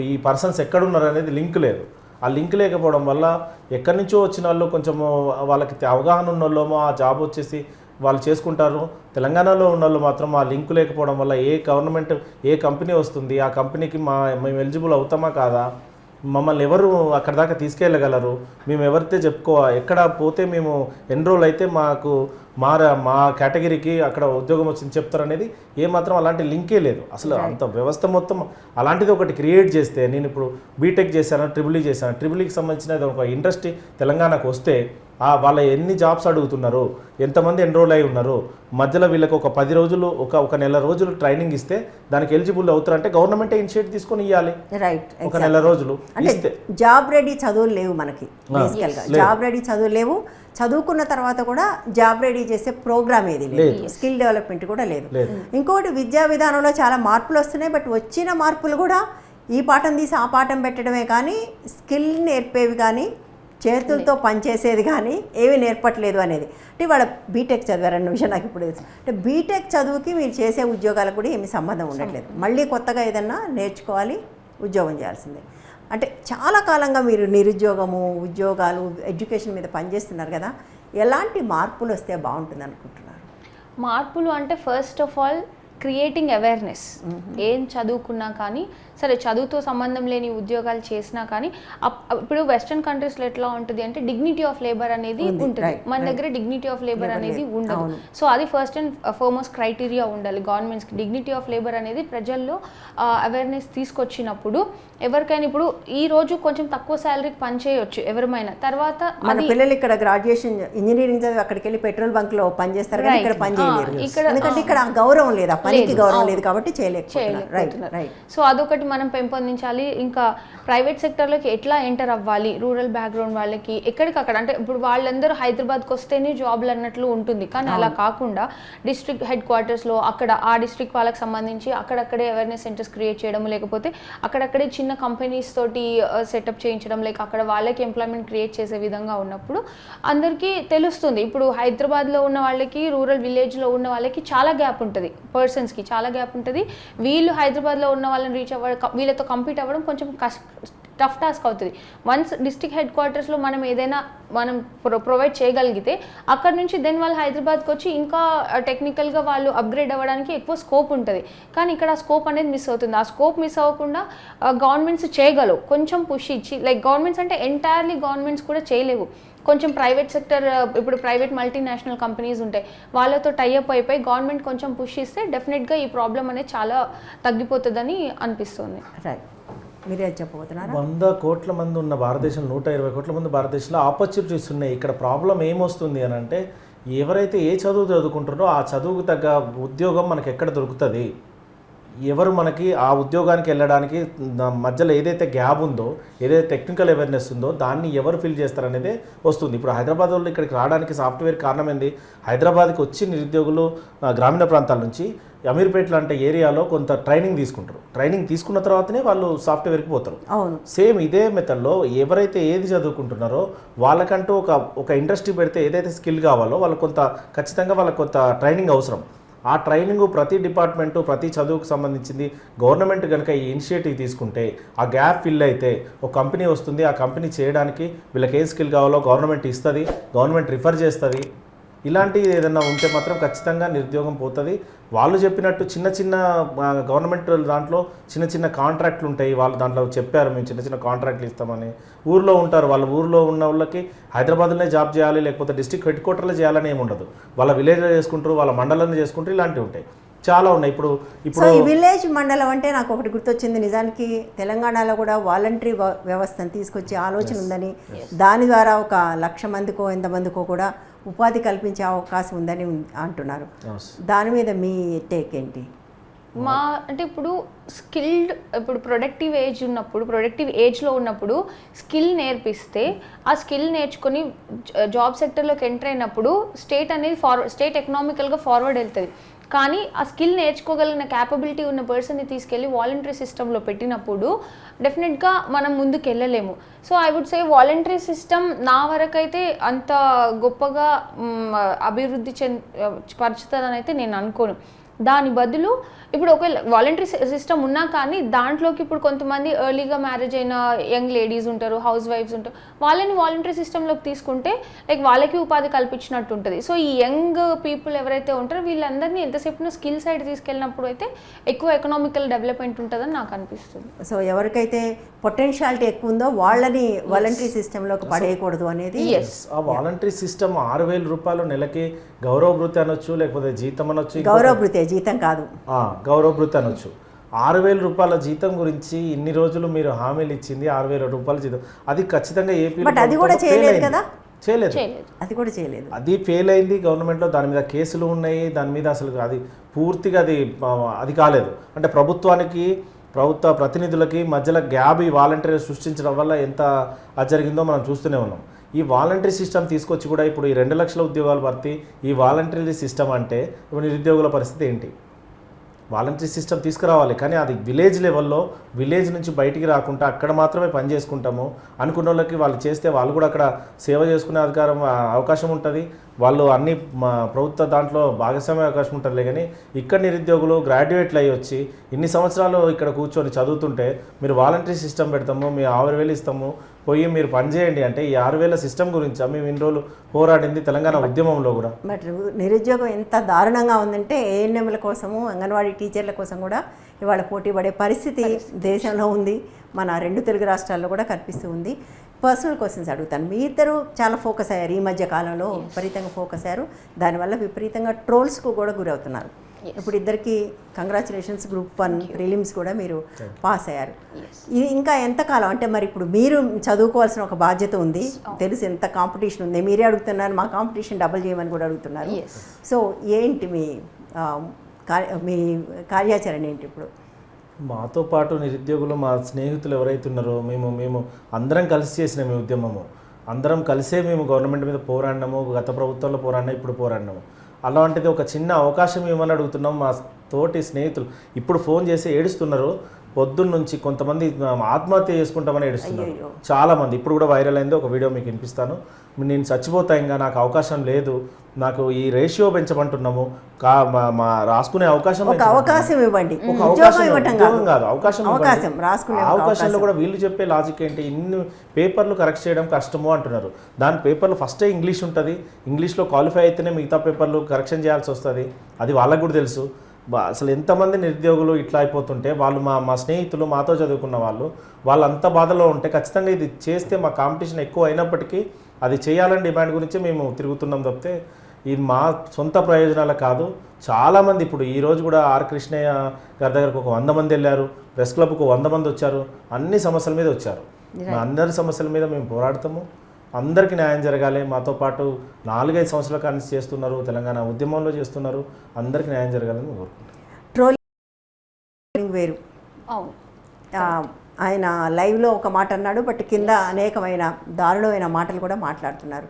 ఈ పర్సన్స్ ఎక్కడున్నారు అనేది లింక్ లేదు. ఆ లింక్ లేకపోవడం వల్ల ఎక్కడి నుంచో వచ్చిన వాళ్ళు కొంచెము వాళ్ళకి అవగాహన ఉన్న వాళ్ళేమో ఆ జాబ్ వచ్చేసి వాళ్ళు చేసుకుంటారు. తెలంగాణలో ఉన్న వాళ్ళు మాత్రం ఆ లింక్ లేకపోవడం వల్ల ఏ కంపెనీ వస్తుంది, ఆ కంపెనీకి మేము ఎలిజిబుల్ అవుతామా కాదా, మమ్మల్ని ఎవరు అక్కడ దాకా తీసుకెళ్ళగలరు, మేము ఎవరితో ఎక్కడ పోతే మేము ఎన్రోల్ అయితే మాకు మా కేటగిరీకి అక్కడ ఉద్యోగం వచ్చింది చెప్తారనేది ఏమాత్రం అలాంటి లింకే లేదు. అసలు అంత వ్యవస్థ మొత్తం అలాంటిది ఒకటి క్రియేట్ చేస్తే, నేను ఇప్పుడు బీటెక్ చేశాను, ట్రిపుల్ఈకి సంబంధించిన ఒక ఇండస్ట్రీ తెలంగాణకు వస్తే వాళ్ళ ఎన్ని జాబ్స్ అడుగుతున్నారు, ఎంతమంది ఎన్రోల్ అయి ఉన్నారు, మధ్యలో వీళ్ళకి ఒక 10 రోజులు ఒక నెల రోజులు ట్రైనింగ్ ఇస్తే దానికి ఎలిజిబుల్ అవుతారంటే గవర్నమెంటే ఇనిషియేట్ తీసుకొని ఇవ్వాలి. రైట్, ఒక నెల రోజులు అంటే జాబ్ రెడీ చదువులు లేవు మనకి. బేసికల్గా జాబ్ రెడీ చదువు లేవు. చదువుకున్న తర్వాత కూడా జాబ్ రెడీ చేసే ప్రోగ్రామ్ ఏది లేదు, స్కిల్ డెవలప్మెంట్ కూడా లేదు. ఇంకొకటి విద్యా విధానంలో చాలా మార్పులు వస్తున్నాయి. బట్ వచ్చిన మార్పులు కూడా ఈ పాఠం తీసి ఆ పాఠం పెట్టడమే కానీ స్కిల్ నేర్పేవి కానీ చేతులతో పనిచేసేది కానీ ఏమీ నేర్పట్లేదు అనేది. అంటే వాళ్ళ బీటెక్ చదివారన్న విషయం నాకు ఇప్పుడు తెలుసు. అంటే బీటెక్ చదువుకి మీరు చేసే ఉద్యోగాలకు కూడా ఏమీ సంబంధం ఉండట్లేదు. మళ్ళీ కొత్తగా ఏదన్నా నేర్చుకోవాలి, ఉద్యోగం చేయాల్సిందే. అంటే చాలా కాలంగా మీరు ఉద్యోగాలు ఎడ్యుకేషన్ మీద పనిచేస్తున్నారు కదా, ఎలాంటి మార్పులు వస్తే బాగుంటుంది అనుకుంటున్నారు? మార్పులు అంటే first of all creating awareness. ఏం చదువుకున్నా కానీ సరే, చదువుతో సంబంధం లేని ఉద్యోగాలు చేసినా కానీ ఇప్పుడు వెస్ట్రన్ కంట్రీస్లో ఎట్లా ఉంటుంది అంటే డిగ్నిటీ ఆఫ్ లేబర్ అనేది ఉంటుంది. మన దగ్గర డిగ్నిటీ ఆఫ్ లేబర్ అనేది ఉండదు. సో అది ఫస్ట్ అండ్ ఫార్మోస్ట్ క్రైటీరియా ఉండాలి గవర్నమెంట్స్కి. డిగ్నిటీ ఆఫ్ లేబర్ అనేది ప్రజల్లో అవేర్నెస్ తీసుకొచ్చినప్పుడు ఎవరికైనా ఇప్పుడు ఈ రోజు కొంచెం తక్కువ శాలరీకి పని చేయొచ్చు ఎవరిమైనా. తర్వాత మన పిల్లలు ఇక్కడ గ్రాడ్యుయేషన్ ఇంజనీరింగ్ చదివి అక్కడికి వెళ్ళి పెట్రోల్ బంక్ లో పనిచేస్తారు కానీ ఇక్కడ పని చేయలేరు. ఎందుకంటే ఇక్కడ గౌరవం లేదు, ఆ పనికి గౌరవం లేదు కాబట్టి చేయలేకపోతున్నారు. సో అదొకటి మనం పెంపొందించాలి. ఇంకా ప్రైవేట్ సెక్టర్లోకి ఎట్లా ఎంటర్ అవ్వాలి, రూరల్ బ్యాక్గ్రౌండ్ వాళ్ళకి ఎక్కడికక్కడ. అంటే ఇప్పుడు వాళ్ళందరూ హైదరాబాద్కి వస్తేనే జాబ్లు అన్నట్లు ఉంటుంది, కానీ అలా కాకుండా డిస్ట్రిక్ట్ హెడ్ క్వార్టర్స్లో అక్కడ ఆ డిస్ట్రిక్ట్ వాళ్ళకి సంబంధించి అక్కడక్కడే అవేర్నెస్ సెంటర్స్ క్రియేట్ చేయడం, లేకపోతే అక్కడక్కడే చిన్న కంపెనీస్ తోటి సెటప్ చేయించడం, లైక్ అక్కడ వాళ్ళకి ఎంప్లాయ్మెంట్ క్రియేట్ చేసే విధంగా ఉన్నప్పుడు అందరికీ తెలుస్తుంది. ఇప్పుడు హైదరాబాద్లో ఉన్న వాళ్ళకి రూరల్ విలేజ్లో ఉన్న వాళ్ళకి చాలా గ్యాప్ ఉంటుంది, పర్సన్స్కి చాలా గ్యాప్ ఉంటుంది. వీళ్ళు హైదరాబాద్లో ఉన్న వాళ్ళని రీచ్ అవ్వడం, వీళ్ళతో కంపీట్ అవ్వడం కొంచెం టఫ్ టాస్క్ అవుతుంది. వన్స్ డిస్ట్రిక్ట్ హెడ్ క్వార్టర్స్లో మనం ఏదైనా ప్రొవైడ్ చేయగలిగితే అక్కడ నుంచి దెన్ వాళ్ళు హైదరాబాద్కి వచ్చి ఇంకా టెక్నికల్గా వాళ్ళు అప్గ్రేడ్ అవ్వడానికి ఎక్కువ స్కోప్ ఉంటుంది. కానీ ఇక్కడ ఆ స్కోప్ అనేది మిస్ అవుతుంది. ఆ స్కోప్ మిస్ అవ్వకుండా గవర్నమెంట్స్ చేయగలవు, కొంచెం పుష్ ఇచ్చి. లైక్ గవర్నమెంట్స్ అంటే ఎంటైర్లీ గవర్నమెంట్స్ కూడా చేయలేవు. కొంచెం ప్రైవేట్ సెక్టర్, ఇప్పుడు ప్రైవేట్ మల్టీనేషనల్ కంపెనీస్ ఉంటాయి, వాళ్ళతో టైఅప్ అయిపోయి గవర్నమెంట్ కొంచెం పుష్ ఇస్తే డెఫినెట్గా ఈ ప్రాబ్లం అనేది చాలా తగ్గిపోతుందని అనిపిస్తుంది. రైట్, మీరే చెప్పబోతున్నారా? 100 కోట్ల మంది ఉన్న భారతదేశం, 120 కోట్ల మంది భారతదేశంలో ఆపర్చునిటీస్ ఉన్నాయి. ఇక్కడ ప్రాబ్లం ఏమొస్తుంది అని అంటే, ఎవరైతే ఏ చదువు చదువుకుంటారో ఆ చదువుకు తగ్గ ఉద్యోగం మనకి ఎక్కడ దొరుకుతుంది, ఎవరు మనకి ఆ ఉద్యోగానికి వెళ్ళడానికి మధ్యలో ఏదైతే గ్యాప్ ఉందో, ఏదైతే టెక్నికల్ అవేర్నెస్ ఉందో దాన్ని ఎవరు ఫిల్ చేస్తారనేదే వస్తుంది. ఇప్పుడు హైదరాబాద్ వాళ్ళు ఇక్కడికి రావడానికి సాఫ్ట్వేర్ కారణం ఏంది? హైదరాబాద్కి వచ్చి నిరుద్యోగులు గ్రామీణ ప్రాంతాల నుంచి అమీర్పేట లాంటి ఏరియాలో కొంత ట్రైనింగ్ తీసుకుంటారు. ట్రైనింగ్ తీసుకున్న తర్వాతనే వాళ్ళు సాఫ్ట్వేర్కి పోతారు. అవును, సేమ్ ఇదే మెథడ్లో ఎవరైతే ఏది చదువుకుంటున్నారో వాళ్ళకంటూ ఒక ఇండస్ట్రీ పెడితే ఏదైతే స్కిల్ కావాలో వాళ్ళు కొంత ఖచ్చితంగా వాళ్ళకి కొంత ట్రైనింగ్ అవసరం. ఆ ట్రైనింగ్ ప్రతి డిపార్ట్మెంటు, ప్రతి చదువుకు సంబంధించింది గవర్నమెంట్ కనుక ఈ ఇనిషియేటివ్ తీసుకుంటే, ఆ గ్యాప్ ఫిల్ అయితే ఒక కంపెనీ వస్తుంది. ఆ కంపెనీ చేయడానికి వీళ్ళకి ఏ స్కిల్ కావాలో గవర్నమెంట్ ఇస్తుంది, గవర్నమెంట్ రిఫర్ చేస్తుంది. ఇలాంటివి ఏదైనా ఉంటే మాత్రం ఖచ్చితంగా నిరుద్యోగం పోతుంది. వాళ్ళు చెప్పినట్టు చిన్న చిన్న గవర్నమెంట్ దాంట్లో చిన్న చిన్న కాంట్రాక్ట్లు ఉంటాయి. వాళ్ళు దాంట్లో చెప్పారు, మేము చిన్న చిన్న కాంట్రాక్ట్లు ఇస్తామని. ఊర్లో ఉంటారు, వాళ్ళ ఊర్లో ఉన్న వాళ్ళకి హైదరాబాద్లోనే జాబ్ చేయాలి, లేకపోతే డిస్ట్రిక్ట్ హెడ్ క్వార్టర్లో చేయాలని ఏమి ఉండదు. వాళ్ళ విలేజ్లో చేసుకుంటారు, వాళ్ళ మండలంలో చేసుకుంటారు. ఇలాంటివి ఉంటాయి, చాలా ఉన్నాయి. ఇప్పుడు ఈ విలేజ్ మండలం అంటే నాకు ఒకటి గుర్తొచ్చింది. నిజానికి తెలంగాణలో కూడా వాలంటరీ వ్యవస్థను తీసుకొచ్చే ఆలోచన ఉందని, దాని ద్వారా ఒక 1,00,000 మందికో ఎంతమందికో కూడా ఉపాధి కల్పించే అవకాశం ఉందని అంటున్నారు. దాని మీద మీ టేక్ ఏంటి? అంటే ఇప్పుడు స్కిల్డ్, ఇప్పుడు ప్రొడక్టివ్ ఏజ్లో ఉన్నప్పుడు స్కిల్ నేర్పిస్తే, ఆ స్కిల్ నేర్చుకొని జాబ్ సెక్టర్లోకి ఎంటర్ అయినప్పుడు స్టేట్ అనేది స్టేట్ ఎకనామికల్గా ఫార్వర్డ్ వెళ్తుంది. కానీ ఆ స్కిల్ నేర్చుకోగలిగిన క్యాపబిలిటీ ఉన్న పర్సన్ని తీసుకెళ్ళి వాలంటరీ సిస్టంలో పెట్టినప్పుడు డెఫినెట్గా మనం ముందుకు వెళ్ళలేము. So I would say voluntary system నా వరకైతే అంత గొప్పగా అభివృద్ధి పరుచుతుందని అయితే నేను అనుకోను. దాని బదులు ఇప్పుడు ఒకవేళ వాలంటరీ సిస్టమ్ ఉన్నా కానీ దాంట్లోకి ఇప్పుడు కొంతమంది ఎర్లీగా మ్యారేజ్ అయిన యంగ్ లేడీస్ ఉంటారు, హౌస్ వైఫ్స్ ఉంటారు, వాళ్ళని వాలంటరీ సిస్టంలోకి తీసుకుంటే లైక్ వాళ్ళకి ఉపాధి కల్పించినట్టు ఉంటుంది. సో ఈ యంగ్ పీపుల్ ఎవరైతే ఉంటారో వీళ్ళందరినీ ఎంతసేపు స్కిల్ సైడ్ తీసుకెళ్ళినప్పుడు అయితే ఎక్కువ ఎకనామికల్ డెవలప్మెంట్ ఉంటుందని నాకు అనిపిస్తుంది. సో ఎవరికైతే పొటెన్షియాలిటీ ఎక్కువ ఉందో వాళ్ళని వాలంటరీ సిస్టంలోకి పడేయకూడదు అనేది. ఆ వాలంటరీ సిస్టమ్ 6,000 రూపాయలు నెలకి గౌరవ భృతి అనొచ్చు, లేకపోతే జీతం అనొచ్చు. గౌరవ భృతి, జీతం కాదు, గౌరవ భృతి అనొచ్చు. 6,000 రూపాయల జీతం గురించి ఇన్ని రోజులు మీరు హామీలు ఇచ్చింది 6,000 రూపాయల జీతం, అది ఖచ్చితంగా ఏపీ అది కూడా చేయలేదు కదా, చేయలేదు, అది కూడా చేయలేదు, అది ఫెయిల్ అయింది గవర్నమెంట్లో. దాని మీద కేసులు ఉన్నాయి, దాని మీద అసలు అది పూర్తిగా అది కాలేదు. అంటే ప్రభుత్వ ప్రతినిధులకి మధ్యలో గ్యాప్ ఈ వాలంటీర్ సృష్టించడం వల్ల ఎంత అది జరిగిందో మనం చూస్తూనే ఉన్నాం. ఈ వాలంటరీ సిస్టమ్ తీసుకొచ్చి కూడా ఇప్పుడు ఈ 2 లక్షల ఉద్యోగాలు భర్తీ, ఈ వాలంటరీ సిస్టమ్ అంటే ఇప్పుడు నిరుద్యోగుల పరిస్థితి ఏంటి? వాలంటరీ సిస్టమ్ తీసుకురావాలి, కానీ అది విలేజ్ లెవెల్లో, విలేజ్ నుంచి బయటికి రాకుండా అక్కడ మాత్రమే పని చేసుకుంటాము అనుకున్న వాళ్ళకి వాళ్ళు చేస్తే వాళ్ళు కూడా అక్కడ సేవ చేసుకునే అవకాశం ఉంటుంది. వాళ్ళు అన్ని ప్రభుత్వ దాంట్లో భాగస్వామ్య అవకాశం ఉంటుంది. కానీ ఇక్కడ నిరుద్యోగులు గ్రాడ్యుయేట్లు అయ్యి వచ్చి ఇన్ని సంవత్సరాలు ఇక్కడ కూర్చొని చదువుతుంటే మీరు వాలంటరీ సిస్టమ్ పెడతాము, మేము 6,000 ఇస్తాము, పోయి మీరు పని చేయండి అంటే ఈ 6,000 సిస్టమ్ గురించి మేము ఇన్ని రోజులు పోరాడింది తెలంగాణ ఉద్యమంలో కూడా. బట్ నిరుద్యోగం ఎంత దారుణంగా ఉందంటే ఏఎన్ఎంల కోసము, అంగన్వాడీ టీచర్ల కోసం కూడా ఇవాళ పోటీ పడే పరిస్థితి దేశంలో ఉంది. మన 2 తెలుగు రాష్ట్రాల్లో కూడా కనిపిస్తూ ఉంది. పర్సనల్ క్వశ్చన్స్ అడుగుతాను. మీ ఇద్దరు చాలా ఫోకస్ అయ్యారు, ఈ మధ్య కాలంలో విపరీతంగా ఫోకస్ అయ్యారు, దానివల్ల విపరీతంగా ట్రోల్స్కు కూడా గురవుతున్నారు. ఇప్పుడు ఇద్దరికి కంగ్రాచులేషన్స్, గ్రూప్ 1 ప్రిలిమ్స్ కూడా మీరు పాస్ అయ్యారు. ఇది ఇంకా ఎంతకాలం అంటే మరి ఇప్పుడు మీరు చదువుకోవాల్సిన ఒక బాధ్యత ఉంది, తెలుసు ఎంత కాంపిటీషన్ ఉంది. మీరే అడుగుతున్నారు, మా కాంపిటీషన్ డబుల్ చేయమని కూడా అడుగుతున్నారు. సో ఏంటి మీ కార్యాచరణ ఏంటి ఇప్పుడు? మాతో పాటు నిరుద్యోగులు, మా స్నేహితులు ఎవరైతే ఉన్నారో మేము అందరం కలిసి చేసిన మీ ఉద్యమము, అందరం కలిసే మేము గవర్నమెంట్ మీద పోరాడినాము, గత ప్రభుత్వంలో పోరాడినా, ఇప్పుడు పోరాడినాము. అలాంటిది ఒక చిన్న అవకాశం ఇవ్వమని అడుగుతున్నాం. మా తోటి స్నేహితులు ఇప్పుడు ఫోన్ చేసి ఏడుస్తున్నారు. పొద్దున్న నుంచి కొంతమంది ఆత్మహత్య చేసుకుంటామని ఏడుస్తున్నారు చాలామంది. ఇప్పుడు కూడా వైరల్ అయింది, ఒక వీడియో మీకు వినిపిస్తాను. నేను చచ్చిపోతా, ఇంకా నాకు అవకాశం లేదు, నాకు ఈ రేషియో పెంచమంటున్నాము, రాసుకునే అవకాశం ఇవ్వండి. అవకాశంలో కూడా వీళ్ళు చెప్పే లాజిక్ ఏంటి, ఇన్ని పేపర్లు కరెక్ట్ చేయడం కష్టము అంటున్నారు. దాని పేపర్లు ఫస్టే ఇంగ్లీష్ ఉంటుంది, ఇంగ్లీష్లో క్వాలిఫై అయితేనే మిగతా పేపర్లు కరెక్షన్ చేయాల్సి వస్తుంది. అది వాళ్ళకు కూడా తెలుసు. అసలు ఎంతమంది నిరుద్యోగులు ఇట్లా అయిపోతుంటే వాళ్ళు మా స్నేహితులు, మాతో చదువుకున్న వాళ్ళంతా బాధలో ఉంటే ఖచ్చితంగా ఇది చేస్తే మా కాంపిటీషన్ ఎక్కువ అయినప్పటికీ అది చేయాలని డిమాండ్ గురించి మేము తిరుగుతున్నాం తప్పితే ఇది మా సొంత ప్రయోజనాలు కాదు. చాలామంది ఇప్పుడు ఈరోజు కూడా ఆర్ కృష్ణయ్య గారి దగ్గరకు ఒక 100 మంది వెళ్ళారు, ప్రెస్ క్లబ్కు 100 మంది వచ్చారు, అన్ని సమస్యల మీద వచ్చారు. మా అందరి సమస్యల మీద మేము పోరాడతాము. అందరికీ న్యాయం జరగాలి. మాతో పాటు 4-5 సంవత్సరాల కానీ చేస్తున్నారు, తెలంగాణ ఉద్యమంలో చేస్తున్నారు, అందరికీ న్యాయం జరగాలని మేము కోరుకుంటాం. ట్రోలింగ్ వేరు, అవును, ఆయన లైవ్లో ఒక మాట అన్నాడు, బట్ కింద అనేకమైన దారుణమైన మాటలు కూడా మాట్లాడుతున్నారు.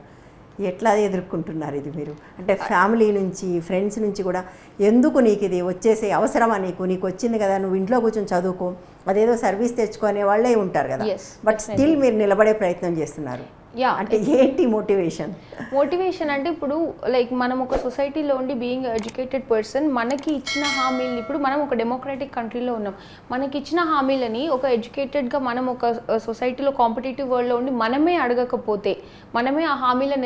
ఎట్లా ఎదుర్కొంటున్నారు ఇది మీరు? అంటే ఫ్యామిలీ నుంచి, ఫ్రెండ్స్ నుంచి కూడా ఎందుకు నీకు ఇది వచ్చేసే అవసరమా, నీకు వచ్చింది కదా, నువ్వు ఇంట్లో కూర్చొని చదువుకో, అదేదో సర్వీస్ తెచ్చుకునే వాళ్ళే ఉంటారు కదా, బట్ స్టిల్ మీరు నిలబడే ప్రయత్నం చేస్తున్నారు. అంటే ఏంటి మోటివేషన్ అంటే ఇప్పుడు లైక్ మనం ఒక సొసైటీలో ఉండి బీయింగ్ ఎడ్యుకేటెడ్ పర్సన్, మనకి ఇచ్చిన హామీలు, ఇప్పుడు మనం ఒక డెమోక్రాటిక్ కంట్రీలో ఉన్నాం, మనకి ఇచ్చిన హామీలని ఒక ఎడ్యుకేటెడ్గా మనం ఒక సొసైటీలో కాంపిటేటివ్ వరల్డ్లో ఉండి మనమే అడగకపోతే, మనమే ఆ హామీలను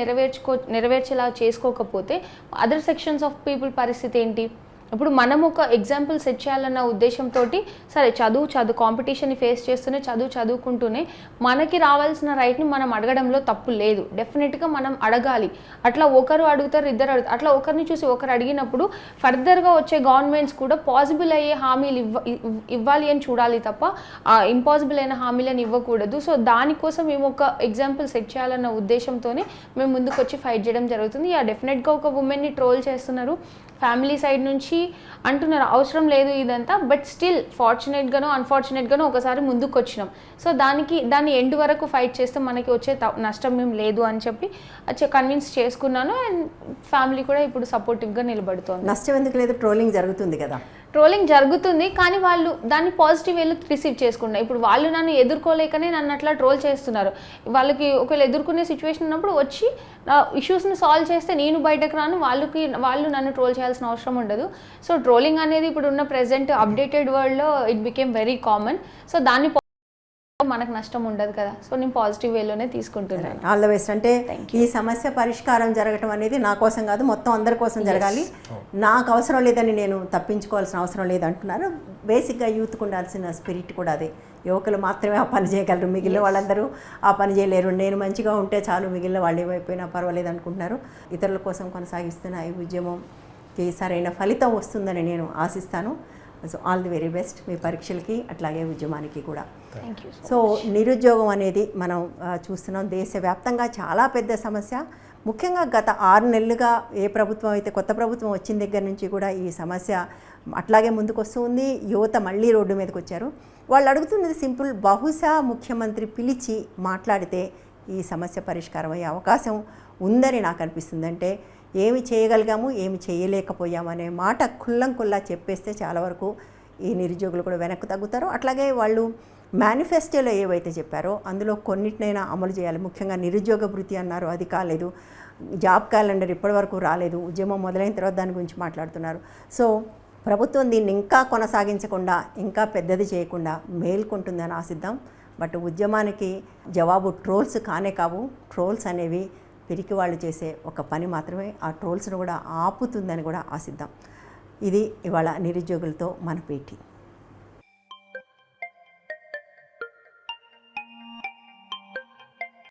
నెరవేర్చేలా చేసుకోకపోతే అదర్ సెక్షన్స్ ఆఫ్ పీపుల్ పరిస్థితి ఏంటి? ఇప్పుడు మనం ఒక ఎగ్జాంపుల్ సెట్ చేయాలన్న ఉద్దేశంతో సరే చదువు కాంపిటీషన్ని ఫేస్ చేస్తూనే చదువుకుంటూనే మనకి రావాల్సిన రైట్ని మనం అడగడంలో తప్పు లేదు. డెఫినెట్గా మనం అడగాలి. అట్లా ఒకరు అడుగుతారు, ఇద్దరు అడుగుతారు, అట్లా ఒకరిని చూసి ఒకరు అడిగినప్పుడు ఫర్దర్గా వచ్చే గవర్నమెంట్స్ కూడా పాసిబుల్ అయ్యే హామీలు ఇవ్వాలి అని చూడాలి తప్ప ఇంపాసిబుల్ అయిన హామీలను ఇవ్వకూడదు. సో దానికోసం మేము ఒక ఎగ్జాంపుల్ సెట్ చేయాలన్న ఉద్దేశంతోనే మేము ముందుకు వచ్చి ఫైట్ చేయడం జరుగుతుంది. డెఫినెట్గా ఒక ఉమెన్ని ట్రోల్ చేస్తున్నారు, ఫ్యామిలీ సైడ్ నుంచి అంటున్నారు అవసరం లేదు ఇదంతా, బట్ స్టిల్ ఫార్చునేట్గానో అన్ఫార్చునేట్గానో ఒకసారి ముందుకు వచ్చినాం. సో దాన్ని ఎండ్ వరకు ఫైట్ చేస్తే మనకి వచ్చే నష్టం ఏం లేదు అని చెప్పి కన్విన్స్ చేసుకున్నాను. అండ్ ఫ్యామిలీ కూడా ఇప్పుడు సపోర్టివ్గా నిలబడుతోంది. నష్టం ఎందుకు లేదు? ట్రోలింగ్ జరుగుతుంది కదా. ట్రోలింగ్ జరుగుతుంది, కానీ వాళ్ళు దాన్ని పాజిటివ్ వేలో రిసీవ్ చేసుకుంటున్నారు. ఇప్పుడు వాళ్ళు నన్ను ఎదుర్కోలేకనే నన్ను అట్లా ట్రోల్ చేస్తున్నారు. వాళ్ళకి ఒకవేళ ఎదుర్కొనే సిచ్యువేషన్ ఉన్నప్పుడు వచ్చి ఇష్యూస్ని సాల్వ్ చేస్తే నేను బయటకు రాను, వాళ్ళు నన్ను ట్రోల్ చేయాల్సిన అవసరం ఉండదు. సో ట్రోలింగ్ అనేది ఇప్పుడు ఉన్న ప్రెసెంట్ అప్డేటెడ్ వరల్డ్లో it became very common. So దాన్ని మనకు నష్టం ఉండదు కదా. సో నేను పాజిటివ్ వేలోనే తీసుకుంటున్నాను. All the best. అంటే ఈ సమస్య పరిష్కారం జరగటం అనేది నా కోసం కాదు, మొత్తం అందరి కోసం జరగాలి. నాకు అవసరం లేదని నేను తప్పించుకోవాల్సిన అవసరం లేదంటున్నారు. బేసిక్గా యూత్కి ఉండాల్సిన స్పిరిట్ కూడా అదే. యువకులు మాత్రమే ఆ పని చేయగలరు, మిగిలిన వాళ్ళందరూ ఆ పని చేయలేరు. నేను మంచిగా ఉంటే చాలు, మిగిలిన వాళ్ళు ఏమైపోయినా పర్వాలేదు అనుకుంటున్నారు. ఇతరుల కోసం కొనసాగిస్తున్న ఈ ఉద్యమంకి సరైన ఫలితం వస్తుందని నేను ఆశిస్తాను. So all the very best మీ పరీక్షలకి, అట్లాగే ఉద్యమానికి కూడా. సో నిరుద్యోగం అనేది మనం చూస్తున్నాం, దేశవ్యాప్తంగా చాలా పెద్ద సమస్య. ముఖ్యంగా గత 6 నెలలుగా ఏ ప్రభుత్వం అయితే, కొత్త ప్రభుత్వం వచ్చిన దగ్గర నుంచి కూడా ఈ సమస్య అట్లాగే ముందుకు వస్తుంది. యువత మళ్ళీ రోడ్డు మీదకి వచ్చారు. వాళ్ళు అడుగుతున్నది సింపుల్, బహుశా ముఖ్యమంత్రి పిలిచి మాట్లాడితే ఈ సమస్య పరిష్కారం అయ్యే అవకాశం ఉందని నాకు అనిపిస్తుంది. అంటే ఏమి చేయగలిగాము, ఏమి చేయలేకపోయాము అనే మాట కుల్లా చెప్పేస్తే చాలా వరకు ఈ నిరుద్యోగులు కూడా వెనక్కి తగ్గుతారు. అట్లాగే వాళ్ళు మేనిఫెస్టోలో ఏవైతే చెప్పారో అందులో కొన్నిటినైనా అమలు చేయాలి. ముఖ్యంగా నిరుద్యోగ భృతి అన్నారు, అది కాలేదు. జాబ్ క్యాలెండర్ ఇప్పటివరకు రాలేదు. ఉద్యమం మొదలైన తర్వాత దాని గురించి మాట్లాడుతున్నారు. సో ప్రభుత్వం దీన్ని ఇంకా కొనసాగించకుండా, ఇంకా పెద్దది చేయకుండా మేల్కొంటుందని ఆశిద్దాం. బట్ ఉద్యమానికి జవాబు ట్రోల్స్ కానే కావు. ట్రోల్స్ అనేవి పిరికి వాళ్ళు చేసే ఒక పని మాత్రమే. ఆ ట్రోల్స్ను కూడా ఆపుతుందని కూడా ఆశిద్దాం. ఇది ఇవాళ నిరుద్యోగులతో మన భేటీ.